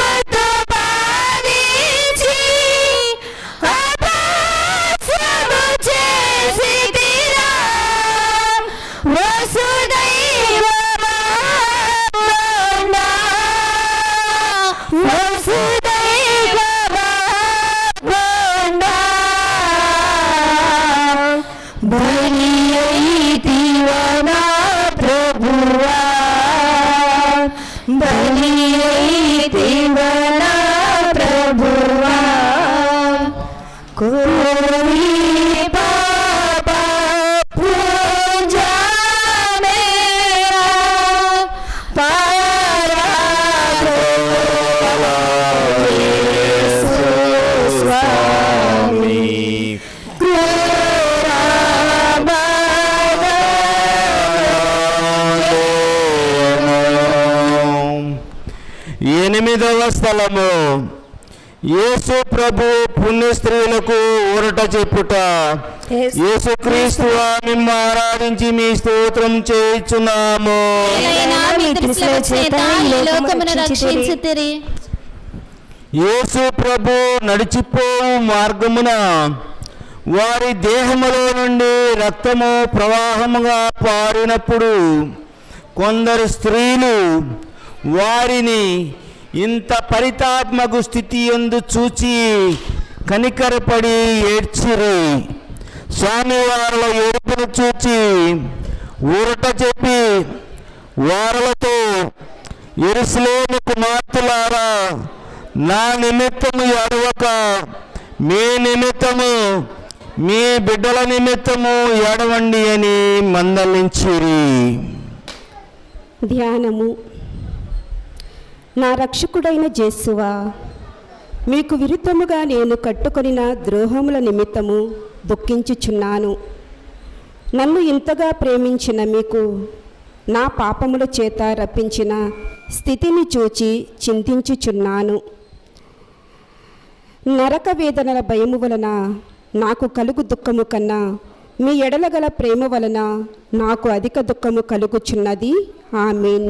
బాధించి అపహాస్యము చేసితిరా, వసుదైవమా వసుదైవమా బలి అయితివన ప్రభువా, బలి అయితివన ప్రభువా. కోరి పాప పూంజా మేరా పారాదోలా యేసు స్వామి క్రూరా ఎనిమిదవ స్థలము. యేసు ప్రభు పుణ్య స్త్రీలకు ఊరట చెప్పుట. యేసుక్రీస్తు మిమ్ము ఆరాధించి మీ స్తోత్రం చేయుచున్నాము. ఏలైనా మీ త్రిశూల చేత ఈ లోకమును రక్షించితిరి. యేసు ప్రభు నడిచిపోవు మార్గమున వారి దేహములో నుండి రక్తము ప్రవాహముగా పారినప్పుడు కొందరు స్త్రీలు వారిని ఇంత పరితాత్మకు స్థితి యందు చూచి కనికరపడి ఏడ్చిరి. స్వామి వారిలో ఏడుపును చూచి ఊరట చెప్పి వారలతో, యెరూషలేము కుమార్తెలారా, నా నిమిత్తము ఏడవక మీ నిమిత్తము మీ బిడ్డల నిమిత్తము ఏడవండి అని మందలించిరి. ధ్యానము. నా రక్షకుడైన యేసువా, మీకు విరుద్ధముగా నేను కట్టుకొనిన ద్రోహముల నిమిత్తము దుఃఖించుచున్నాను. నన్ను ఇంతగా ప్రేమించిన మీకు నా పాపముల చేత రప్పించిన స్థితిని చూచి చింతించుచున్నాను. నరక వేదనల భయము వలన నాకు కలుగు దుఃఖము కన్నా మీ ఎడలగల ప్రేమ వలన నాకు అధిక దుఃఖము కలుగుచున్నది. ఆమేన్.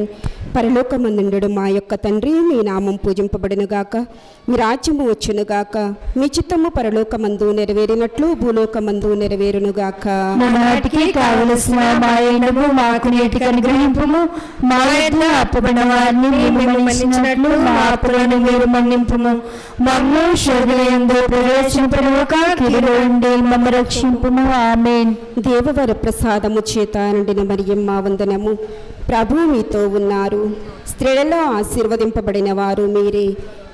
పరలోకమందుండు మా యొక్క తండ్రి, మీ నామం పూజింపబడునుగాక, మీ రాజ్యము వచ్చునుగాక, మీ చిత్తము పరలోకమందు నెరవేరినట్లు భూలోకమందు నెరవేరునుగాక. నాటికి కావలసిన మా యందు మాకు నేటికి అనుగ్రహింపుము. మా యొద్ద అప్పుబడిన వారిని మేము మన్నించినట్లు మా అప్పులను మీరు మన్నింపుము. మమ్ము శోధన యందు ప్రవేశింపనివ్వక కీడులో నుండి మమ్ము రక్షింపుము. ఆమేన్. దేవవర ప్రసాదము చేత నిండిన మరియమ్మ వందనము. ప్రభువు మీతో ఉన్నారు. స్త్రీలలో ఆశీర్వదింపబడిన వారు మీరే.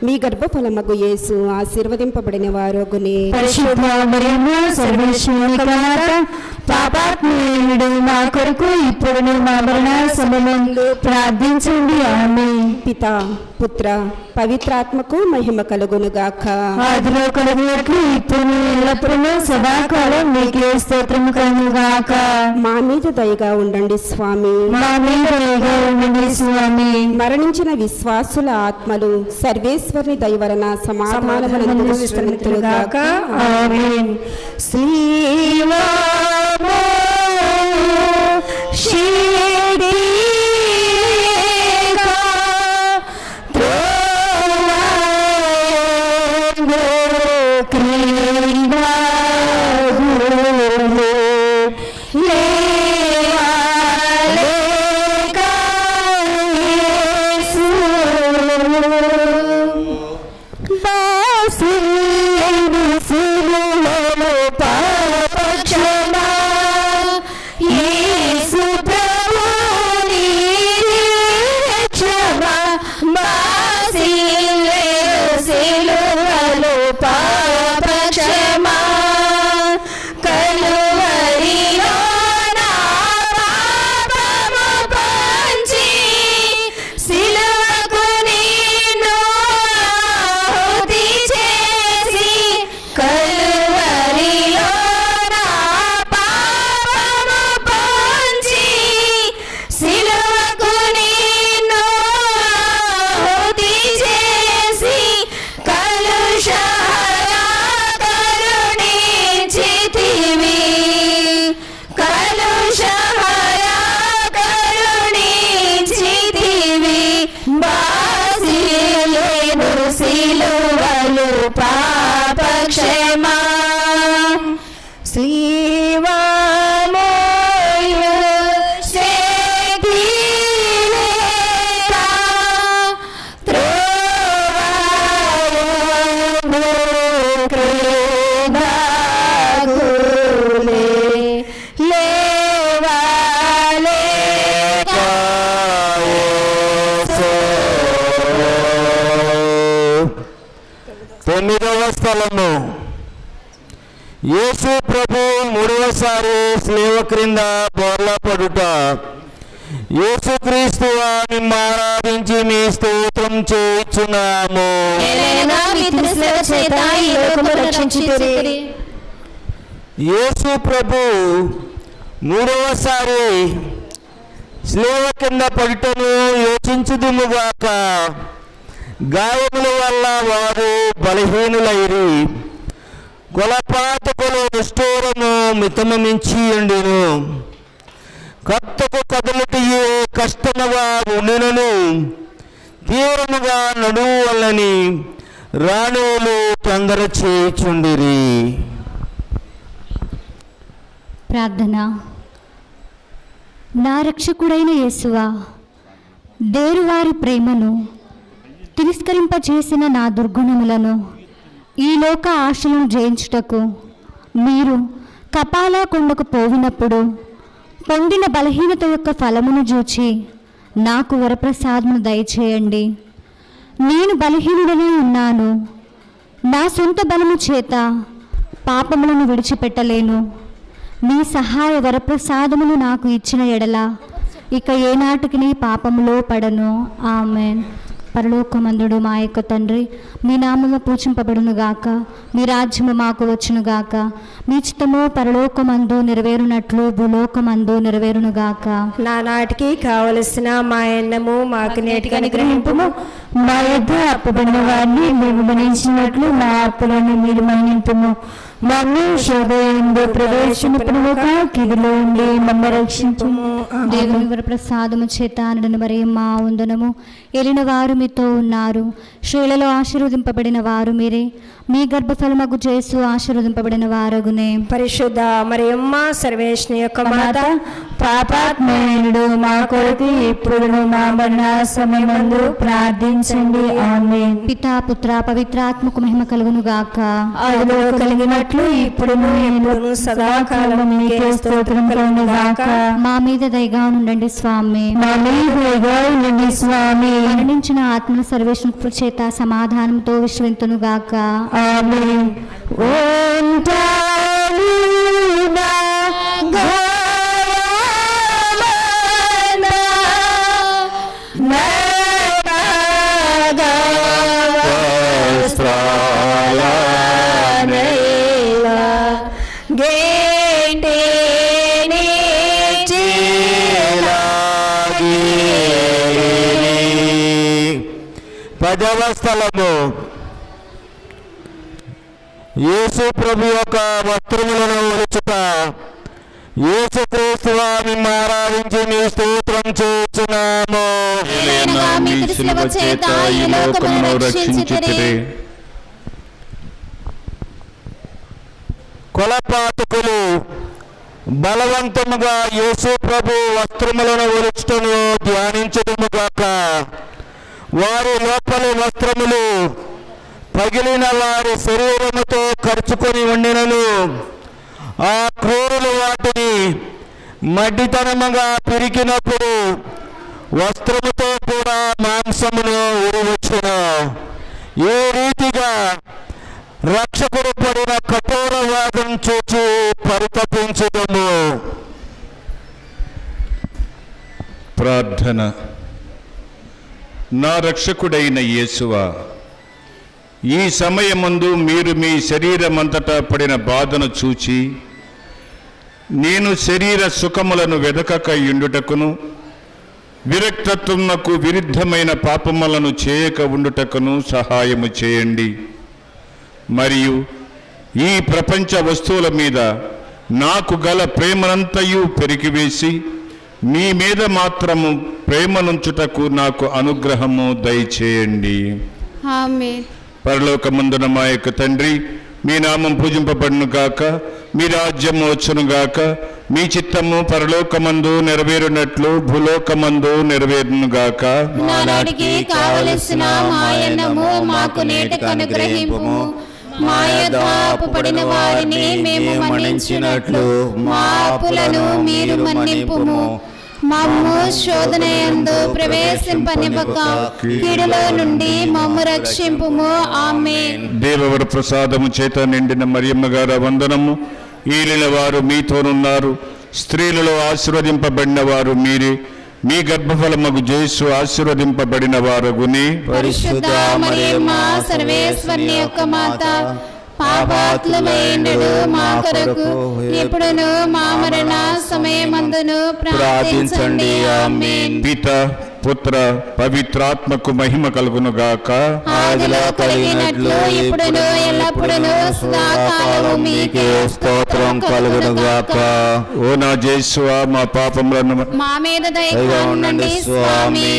మీ గర్భఫలమగు యేసు ఆశీర్వదింపబడిన వారు అగునే. పరిశుద్ధ మరియమ్మ సర్వేశ్వరుని కన్యక, పాపాత్ముడు మా కొరకు ఇప్పుడు మా మరణ సమయమందు ప్రార్థించండి. ఆమేన్. పిత, పుత్ర, పవిత్రాత్మకు మహిమ కలుగునుగాక. ఆదిలో కలుగునట్లు ఇప్పుడు ఎల్లప్పుడూ సదాకాలం మీకే స్తోత్రము కలుగుగాక. మా మీద దయగా ఉండండి స్వామి. మా మీద దయగా ఉండండి స్వామి. మరణించిన విశ్వాసుల ఆత్మలు సర్వేశ్వరుని దయ వలన సమాధానమునందు విశ్రమింతురుగాక. ఆమేన్. శ్రీరామో శిరిగా త్రోవయందు క్రీడాగులు లేవాలేగా యేసు బాసిల్లేడు సిలువలో పాపక్షమా యేసు ప్రభుని రక్షమా. బాసిల్లేడు సిలువలో పాపక్షమా కలువరిలో నా పాపము పంచి సిలువకు నిన్ను ఆహుతి చేసి కలువరిలో నా పాపము పంచి సిలువకు నిన్ను ఆహుతి చేసి కలుషహరా కరుణించితివి. కలుషహరా కరుణించితివి. బాసిల్లేడు సిలువలు పాపక్షమా. శ్రీవామోయ శక్తిలేక త్రోవయందు క్రీడాగులే లేవాలేగా తొమ్మిదవ స్థలము. యేసు ప్రభు మూడవసారి స్లేవ క్రింద బోర్లా పడుట. యేసుక్రీస్తు మిమ్ము ఆరాధించి మీ స్తోత్రం చేయుచున్నాము. ఏలైనా మీ త్రిశిల చేత ఈ లోకము రక్షించితిరి. యేసు ప్రభు మూడవసారి స్లేవ కింద పడుటను యోచించుదుముగాక. గాయముల వల్ల వారు బలహీనులైరి. కొలపాతకులు నిష్ఠూరము మితము మించి ఉండును. కర్తకు కదలటియు కష్టముగా ఉండునను తీవ్రముగా నడువు వల్లని రాణువులు తొందర చేయుచుండిరి. ప్రార్థన. నా రక్షకుడైన యేసువా, దేరువారి ప్రేమను తిరస్కరింపచేసిన నా దుర్గుణములను ఈ లోక ఆశలను జయించుటకు మీరు కపాలా కొండకు పోవినప్పుడు పొందిన బలహీనత యొక్క ఫలమును చూచి నాకు వరప్రసాదమును దయచేయండి. నేను బలహీనుడనే ఉన్నాను. నా సొంత బలము చేత పాపములను విడిచిపెట్టలేను. మీ సహాయ వరప్రసాదమును నాకు ఇచ్చిన ఎడల ఇక ఏనాటికి నీ పాపములో పడను. ఆమెన్. పరలోకమందుడు మా యొక్క తండ్రి, మీ నామము పూజింపబడునుగాక, మీ రాజ్యము మాకు వచ్చునుగాక, మీ చిత్తము పరలోకమందు నెరవేరునట్లు భూలోకమందు నెరవేరునుగాక. నానాటికి కావలసిన మా అన్నము మాకు నేటికి అనుగ్రహింపుము. మా యొద్ద అప్పుబడిన వారిని మేము మన్నించినట్లు మా అప్పులను మీరు మన్నింపుము. మమ్ము శోధయందు ప్రవేశింపనివ్వక కీడులో ఉండి మమ్మ రక్షించుము. దేవుని వరప్రసాదము చేత నిండిన మరియమ్మ వందనము. ఏలిన వారు మీతో ఉన్నారు. స్త్రీలలో ఆశీర్వదింపబడిన వారు మీరే. మీ గర్భఫలమగు యేసు ఆశీర్వదింపబడిన వారగునే. పరిశుద్ధ మరియమ్మ సర్వేశ్వరుని యొక్క మాత, పాపాత్మయుడు మా కొరకు ఇప్పుడు మా మరణ సమయమందు ప్రార్థించండి. ఆమేన్. పితా పుత్ర పవిత్రాత్మకు మహిమ కలుగును గాక. ఆదిలో కలిగినట్లు ఇప్పుడును ఎప్పుడును సదాకాలం మీకే స్తోత్రం కలుగును గాక. మా మీద దయగా ఉండండి స్వామి. మా మీద దయగా ఉండండి స్వామి. మరణించిన ఆత్మ సర్వేశ్వరుని చేత సమాధానంతో విశ్వసింతును గాక. ఆమేన్. ఓం తాలినా పదవ స్థలము. యేసు ప్రభు యొక్క వస్త్రములను ఒలుచుట. యేసుక్రీస్తు వారిని ఆరాధించి మీ స్తోత్రం చేస్తున్నాము. కొలపాతకులు బలవంతముగా యేసు ప్రభు వస్త్రములను ఒలుచుటను ధ్యానించడముగాక. వారి లోపలి వస్త్రములు పగిలిన వారి శరీరముతో ఖర్చుకొని ఉండినను ఆ క్రూరులు వాటిని మడ్డితనముగా పిరికినప్పుడు వస్త్రముతో కూడా మాంసమును ఉరివచ్చును. ఏ రీతిగా రక్షకుడు పడిన కఠోర వాదం చూచి పరితపించుదము. ప్రార్థన. నా రక్షకుడైన యేసువా, ఈ సమయమందు మీరు మీ శరీరమంతటా పడిన బాధను చూచి నేను శరీర సుఖములను వెదకక ఉండుటకును విరక్తత్వమునకు విరుద్ధమైన పాపములను చేయక ఉండుటకును సహాయము చేయండి. మరియు ఈ ప్రపంచ వస్తువుల మీద నాకు గల ప్రేమనంతయు పెరిగివేసి మీ మీద మాత్రము ప్రేమనుంచుటకు నాకు అనుగ్రహము దయచేయండి. ఆమేన్. పరలోకమందున మా యొక్క తండ్రి, మీ నామం పూజింపబడును గాక, మీ రాజ్యము వచ్చును గాక, మీ చిత్తము పరలోకమందు నెరవేరునట్లు భూలోకమందు నెరవేరును గాక. నానాటికి కావలసిన మా అన్నము మాకు నేటికి అనుగ్రహింపుము. మా యొద్ద అప్పుబడిన వారిని మేము మన్నించినట్లు మా అప్పులను మీరు మన్నింపుము. మమ్ము శోధనయందు ప్రవేశింపనివ్వక కీడులో నుండి మమ్ము రక్షింపుము. ఆమేన్. దేవవర ప్రసాదము చేత నిండిన మరియమ్మ గారి వందనము. ఏలిన వారు మీతోనున్నారు. స్త్రీలలో ఆశీర్వదింపబడిన వారు మీరే. మీ గర్భఫలమగు యేసు ఆశీర్వదింపబడిన వారగుని. పరిశుద్ధ మరియమ్మ సర్వేశ్వరుని యొక్క మాత, పాపాత్ములైనడు మా కొరకు ఇప్పుడును మా మరణ సమయమందును ప్రార్థించండి. ఆమేన్. పిత పుత్ర పవిత్రాత్మకు మహిమ కలుగును గాక. ఆదిలో కలిగినట్లు ఇప్పుడును ఎల్లప్పుడును సదాకాలము మీకే స్తోత్రం కలుగును గాక. ఓ నా యేసువా, మా పాపములను మా మీద దయగా ఉండండి స్వామి.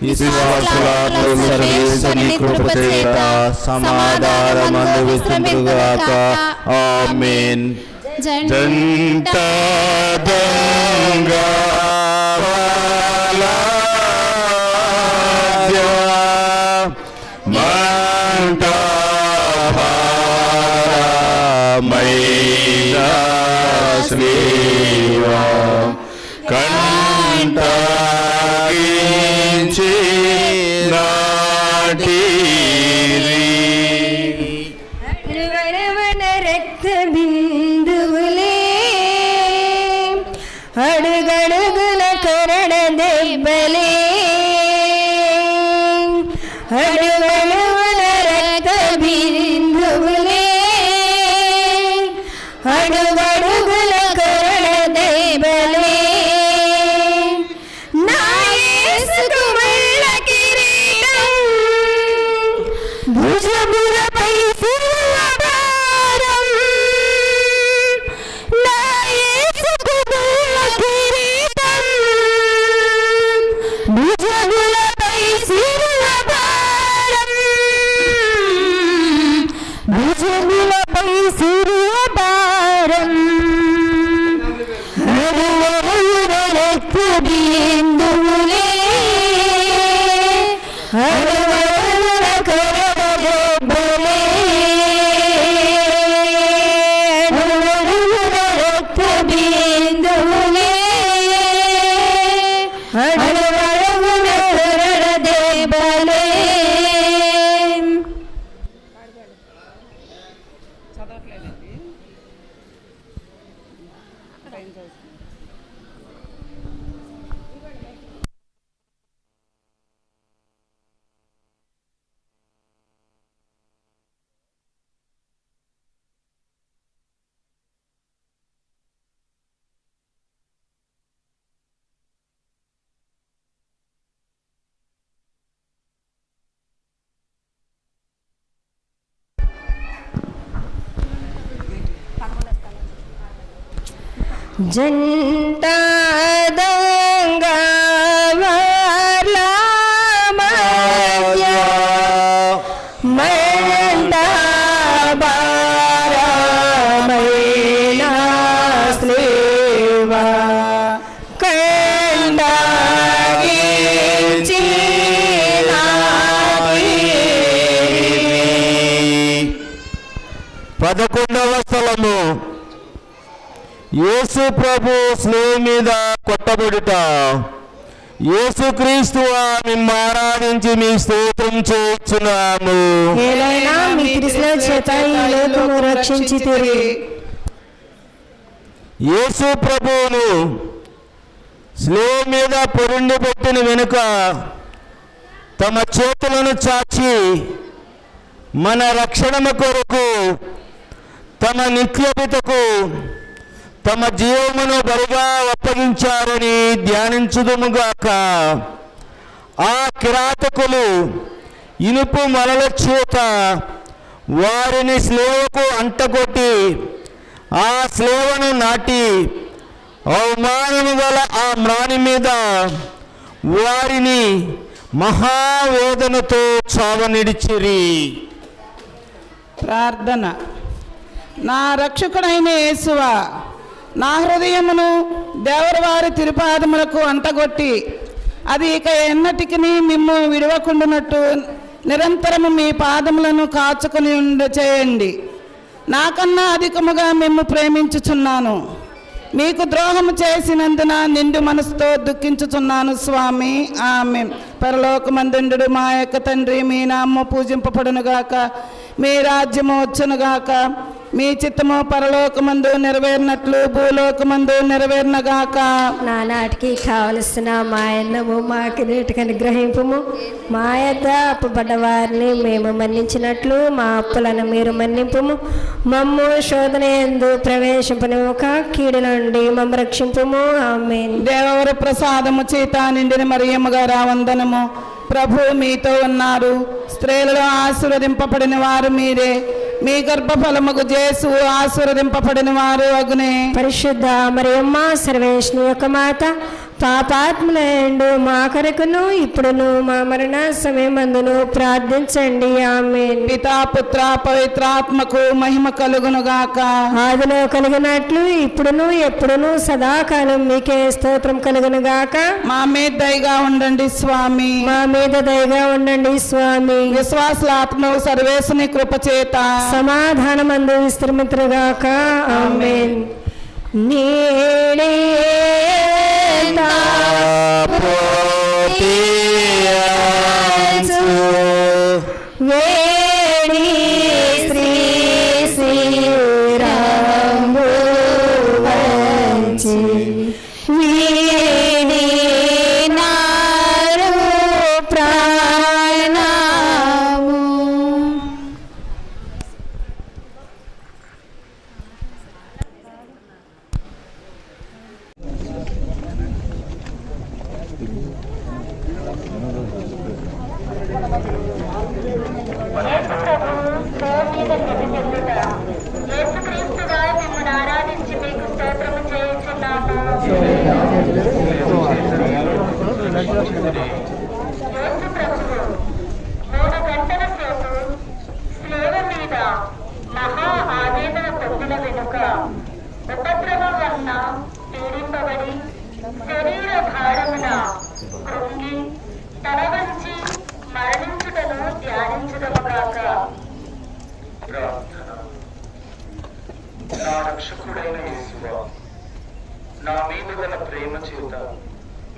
విశ్వాసులకు సర్వేశ్వరుని కృప చేత సమాధానమందు విశ్రమించుగాక. ఆమేన్. జంట దొంగ శ్రీవా కంట అడుగడుగున రక్త బిందువులే అడుగడుగున కరణ దెబ్బలే అడుగడుగున రక్త బిందువులే అడుగడుగున కరణ దెబ్బలే నా యేసుకు ముళ్ళ కిరీటం భుజములపై సిలువ భారం నా యేసుకు ముళ్ళ కిరీటం భుజములపై సిలువ భారం భుజములపై సిలువ భారం అడుగడుగున రక్త బిందువులే అడుగడుగున కరణ దెబ్బలే అడుగడుగున రక్త బిందువులే అడుగడుగున కరణ దెబ్బలే. జంట దొంగ వార్ల మధ్య మంట భారమైన శ్రీవ కండగించి పదకొండవ స్థలము యేసు ప్రభు స్లేవ్ మీద కొట్టబడుట. యేసుక్రీస్తు మిమ్ము ఆరాధించి మీ స్తోత్రం చేయుచున్నాము. ఏలైనా మీ క్రీస్తుల చేత ఈ లోకము రక్షించితిరి. యేసు ప్రభువును స్లేవ్ మీద పొరుండి పెట్టిన వెనుక తమ చేతులను చాచి మన రక్షణ కొరకు తమ నిత్యపితకు తమ జీవమును బలిగా అప్పగించారని ధ్యానించుదుముగాక. ఆ కిరాతకులు ఇనుపు మలల చేత వారిని స్లేవకు అంటగొట్టి ఆ స్లేవను నాటి అవమానము గల ఆ మ్రాని మీద వారిని మహావేదనతో చావనిడిచిరి. ప్రార్థన. నా రక్షకుడైన యేసువా, నా హృదయమును దేవరి వారి తిరుపాదములకు అంటగొట్టి అది ఇక ఎన్నటికి మిమ్ము విడవకుండానట్టు నిరంతరము మీ పాదములను కాచుకొని చేయండి. నాకన్నా అధికముగా మిమ్ము ప్రేమించుచున్నాను. మీకు ద్రోహము చేసినందున నిండు మనసుతో దుఃఖించుచున్నాను స్వామి. ఆమేన్. పరలోకమందుండు మా యొక్క తండ్రి, మీ నామము పూజింపబడునుగాక, మీ రాజ్యము వచ్చునుగాక, మీ చిత్తము పరలోకమందు నెరవేరినట్లు భూలోకమందు నెరవేరినగాక. నానాటికి కావలసిన మా అన్నము మాకు నేటికి అనుగ్రహింపుము. మా యొద్ద అప్పుబడ్డ వారిని మేము మన్నించినట్లు మా అప్పులను మీరు మన్నింపుము. మమ్ము శోధన యందు ప్రవేశింపనివ్వక కీడు నుండి మమ్ము రక్షింపుము. ఆమేన్. దేవర ప్రసాదము చేత నిండిన మరియమ్మ గారు వందనము. ప్రభు మీతో ఉన్నారు. స్త్రీలలో ఆశీర్వదింపబడిన వారు మీరే. మీ గర్భఫలముకు యేసు ఆశీర్వదింపబడిన వారు అగునే. పరిశుద్ధ మరియమ్మ సర్వేశ్వరుని యొక్క మాత, పాపాత్ములందు మా కొరకును ఇప్పుడును మా మరణ సమయమందును ప్రార్థించండి. ఆమేన్. పితా పుత్ర పవిత్రాత్మకు మహిమ కలుగును గాక. ఆదిలో కలిగినట్లు ఇప్పుడును ఎప్పుడును సదాకాలం మీకే స్తోత్రం కలుగును గాక. మా మీద దయగా ఉండండి స్వామి. మా మీద దయగా ఉండండి స్వామి. విశ్వాసుల ఆత్మకు సర్వేశ్వరుని కృప చేత సమాధానమందు విస్తృమిత్రుగాక. ఆమేన్. నేడే పోటీ వేడి శ్రీ శ్రీరాము వంచి వీడి నారు ప్రాణము. మహా ఆవేదన పొందిన వెనుక ఉపద్రవం వలన పీడింపబడి శరీర భారమున కృంగి తల వంచి మరణించుటను ధ్యానించుదముగాక. నా రక్షకుడైన యేసువా, నా మీద గల ప్రేమ చేత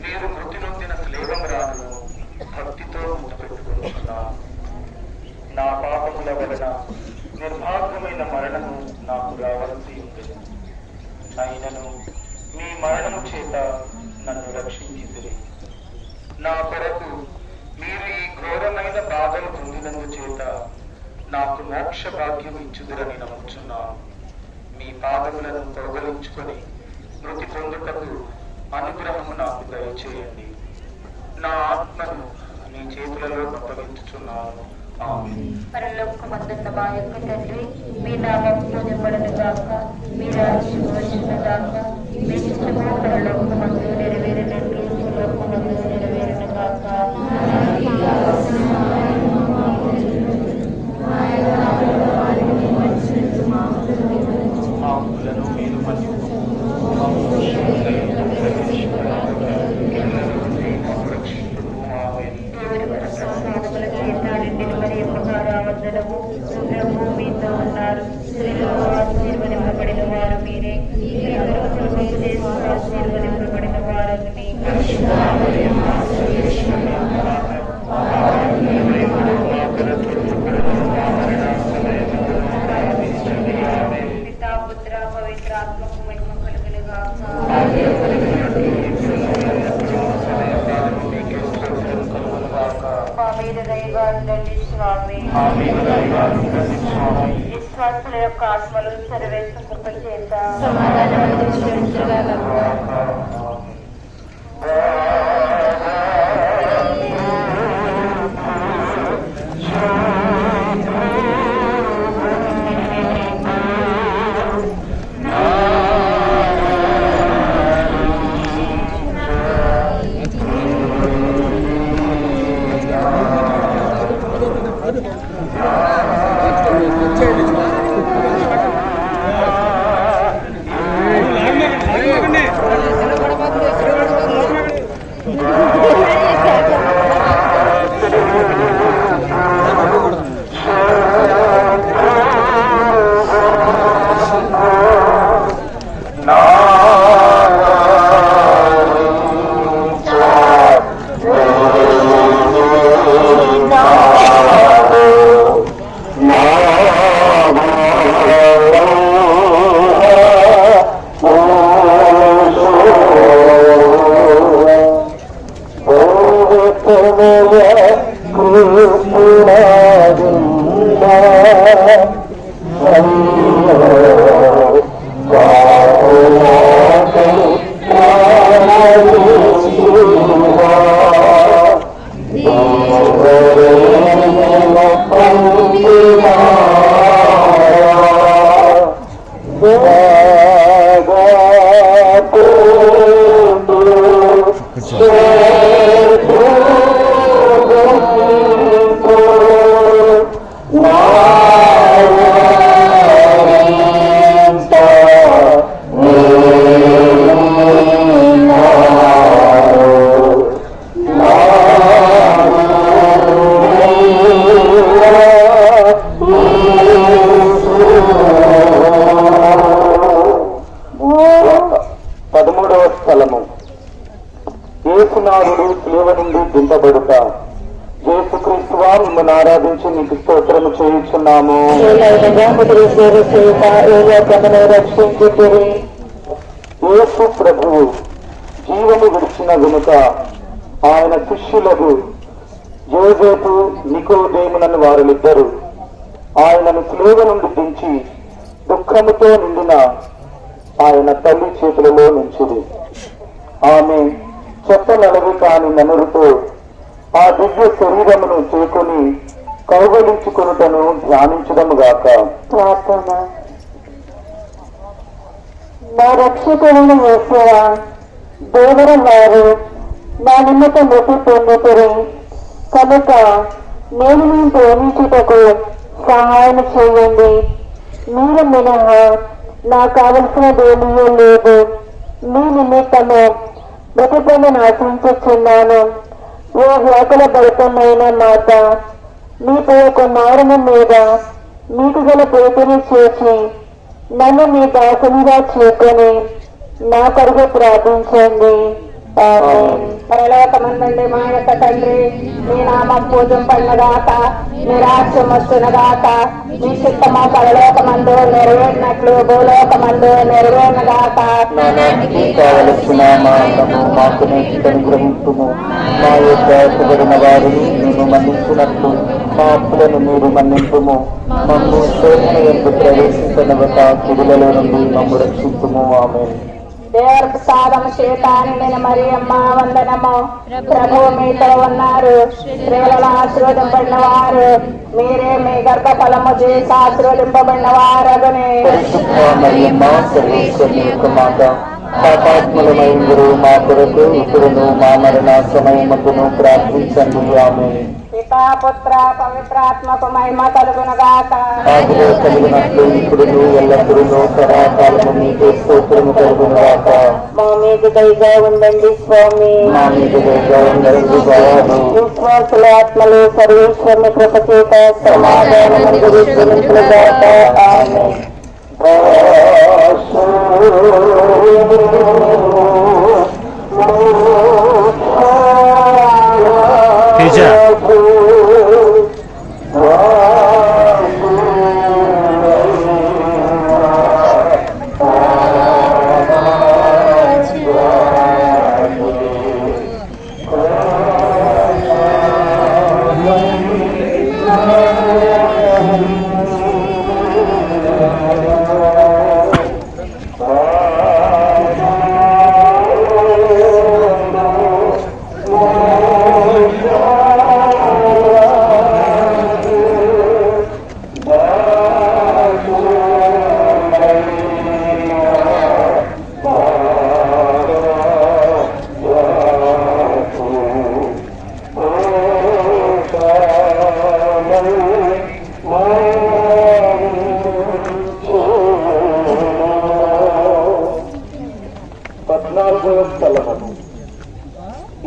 మీరు మృతి నొందిన స్లేవమురాలను భక్తితో ముట్టుపెట్టుకుంటున్నాను. నా పాపముల వలన నిర్భాగ్యమైన మరణము నాకు రావాల్సి ఉంటుంది. అయినను మీ మరణము చేత నన్ను రక్షించింది. నా కొరకు మీరు ఈ ఘోరమైన బాధలు పొందినందు చేత నాకు మోక్ష భాగ్యం ఇచ్చుదురని నమ్ముచున్నాను. మీ పాదములను కౌగలించుకొని మృతి పొందుటకు అనుగ్రహము నాకు దయచేయండి. నా ఆత్మను మీ చేతులలో అప్పగించుచున్నాను. పరలోకమందున్న మా యొక్క తండ్రి, మీ నామం పూజింపబడును గాక, మీ రాజ్యం వచ్చును గాక, మీ చిత్తము పరలోకమందు నెరవేరినట్లు భూలోకమందు నెరవేరును గాక. ఆకులను మీరు మీతో ఉన్నారు, స్త్రీలలో ఆశీర్వదింపబడిన వారు మీరే, ఆశీర్వదింపబడిన వారు పితా పుత్ర పవిత్రాత్మకు మహిమ కలుగును గాక. మా మీద దయగా ఉండండి స్వామి. విశ్వాసుల యొక్క ఆత్మలు సర్వేశ్వ కృప చేత సమాధానం నా మీకు స్తోత్రము చేయించున్నాము. యేసు ప్రభువు జీవము విడిచిన వెనుక ఆయన శిష్యులకు జోజేపు నికోదేములను వారిద్దరు ఆయనను సిలువ నుండి దించి దుఃఖముతో నిండిన ఆయన తల్లి చేతులలో నుంచిది. ఆమె చెప్పనలవి కాని ననురుతో ఆ దివ్య శరీరమును చేకొని కౌగలించుకొనుటను ధ్యానించడముగాక. ప్రార్థన. నా రక్షకులను యేసయ్యా, దేవుడు వారు నా నిమిత్తం మృతి పొందుతురు కనుక నేను మీ ప్రేమించుటకు సహాయం చేయండి. మీరు మినహా నాకు కావలసినదేమీ లేదు. మీ నిమిత్తము మృతి పొందని ఆశించుచున్నాను. ఓ వ్యాకుల భరితమైన మాత, మీ కుమారుని మీద మీకు గల ప్రీతిని చేసి నన్ను మీ దాసునిగా చేసుకొని నా కొరకు ప్రార్థించండి. పరలోకమందుండి మా యొక్క తండ్రి, మీ నామం పూజింపబడునుగాక, మీ రాజ్యం వచ్చునుగాక, మీ చిత్తము పరలోకమందు నెరవేరినట్లు భూలోకమందు నెరవేరునుగాక. కావలసిన మాకు గ్రహించుము. మా యొక్క ఇష్టపడిన వారిని మేము మన్నించినట్లు మా అప్పులను మీరు మన్నింపుము. మమ్ము శోధన ఎందుకు ప్రవేశించనవక కుదులలో నుండి మమ్ము రక్షించుము. ఆమేన్. దేవుడి ప్రసాదము చేతాని నేను మరియమ్మ వందనము. ప్రభు మీతో ఉన్నారు. స్త్రీలలో ఆశీర్వదింపబడిన వారు మీరే. మీ గర్భఫలము చేసి ఆశీర్వదింపబడిన వారగునే. పాపాత్ములమైందరు మా కొరకు ఇప్పుడును మా మరణ సమయమును ప్రార్థించండి. ఆమేన్. పితా పుత్ర పవిత్రాత్మకు మహిమ కలుగునుగాక. ఆదిలో కలిగినట్లు ఇప్పుడును ఎల్లప్పుడూ సదాకాలము మీకే స్తోత్రము కలుగునుగాక. మా మీద దయగా ఉండండి స్వామి. మా మీద దయగా ఉండండి బాబు. విశ్వాసుల ఆత్మలు సర్వేశ్వరుని కృప చేత సమాధానముగాక. ఆమేన్.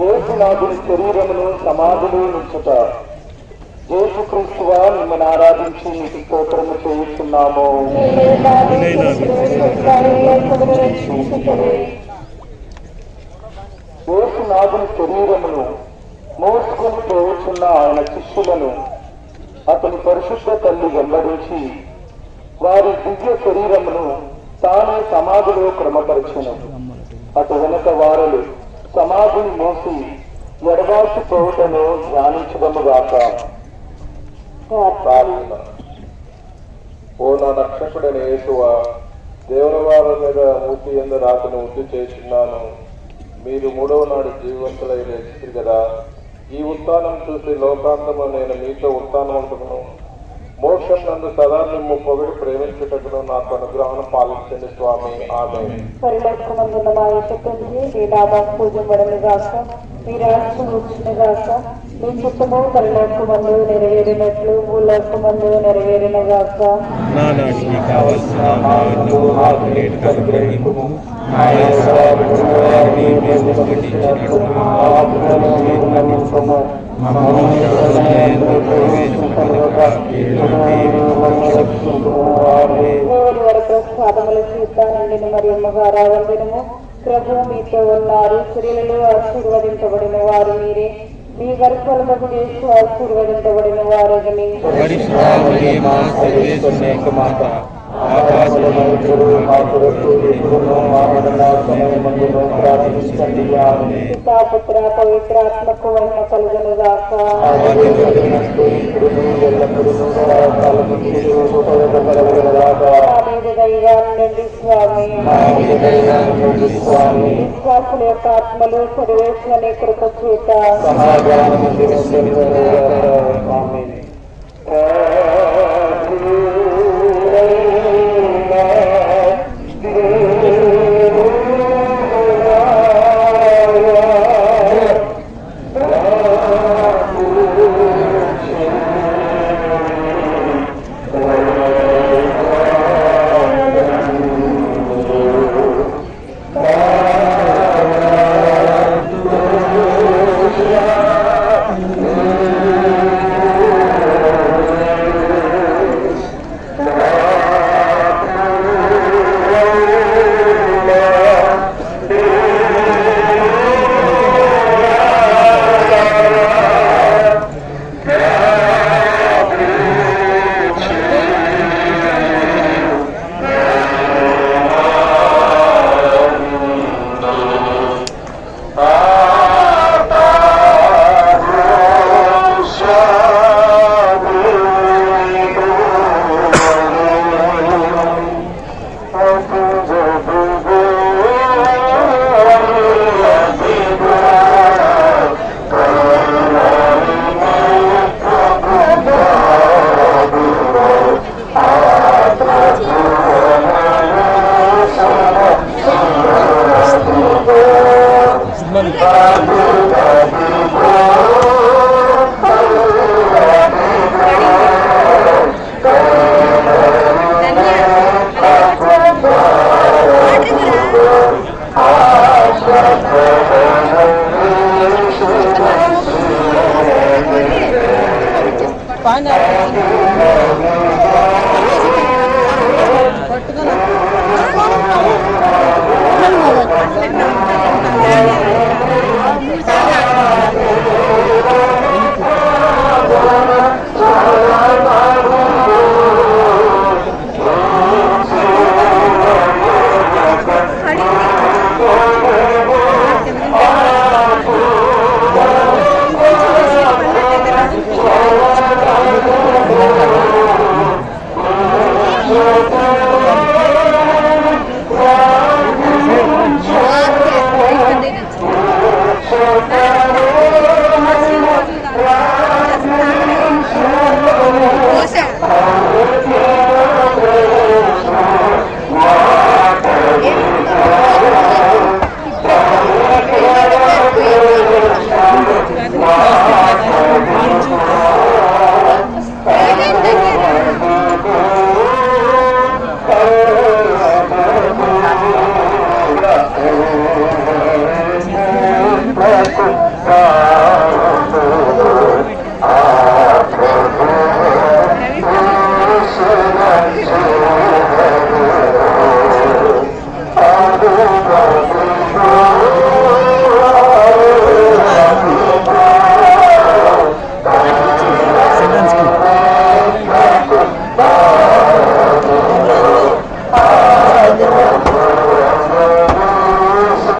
యేసునాథుని శరీరమును సమాధిలో ఉంచుట. యేసుక్రీస్తువా, మిమ్మల్ని ఆరాధించి మీకు స్తోత్రము చేయిస్తున్నాము. యేసునాథుని శరీరమును మోసుకొని పోవచ్చున్న ఆయన శిష్యులను అతని పరిశుద్ధ తల్లి వెంబడించి వారి దివ్య శరీరమును తానే సమాధిలో క్రమపరచెను. అటు వెనుక వారులు సమాధిని మోసి ఎడబాసి పోవటను ధ్యానించదముగాక. ఓ నా రక్షకుడైన యేసువా, దేవుని వారి మీద మూతి ఎందు రాతను వృద్ధి చేస్తున్నాను. మీరు మూడవ నాడు జీవవంతులైన ఇస్తారు కదా. ఈ ఉత్థానం చూసి లోకాంతము నేను మీతో ఉత్థానవంతును మోక్షం నందు సదా మిమ్ము పొగడి ప్రేమించుటకును నాకు అనుగ్రహం పాలించండి స్వామి. ఆమేన్. పరిలోకమందున్న మా యొక్క తండ్రి, మీ నామం పూజింపబడునుగాక, మీ రాజ్యం వచ్చునుగాక, మీ చిత్తము పరిలోకమందు నెరవేరినట్లు భూలోకమందు నెరవేరునుగాక. నానాటికి కావలసిన మాకు నేటి అనుగ్రహింపుము. ప్రసాదముల చేతానండి మరి అమ్మగారు వందనము. ప్రభు మీతో ఉన్నారు. స్త్రీలలో ఆశీర్వదింపబడిన వారు మీరే. మీ గర్భఫలముకు యేసు ఆశీర్వదింపబడిన వారని పితాపుత్ర పవిత్రాత్మకు మహిమ కలుగును గాక. స్వామి విశ్వాసుల యొక్క ఆత్మలు సర్వేశ్వరుని కృప చేత పట్టుకున్నా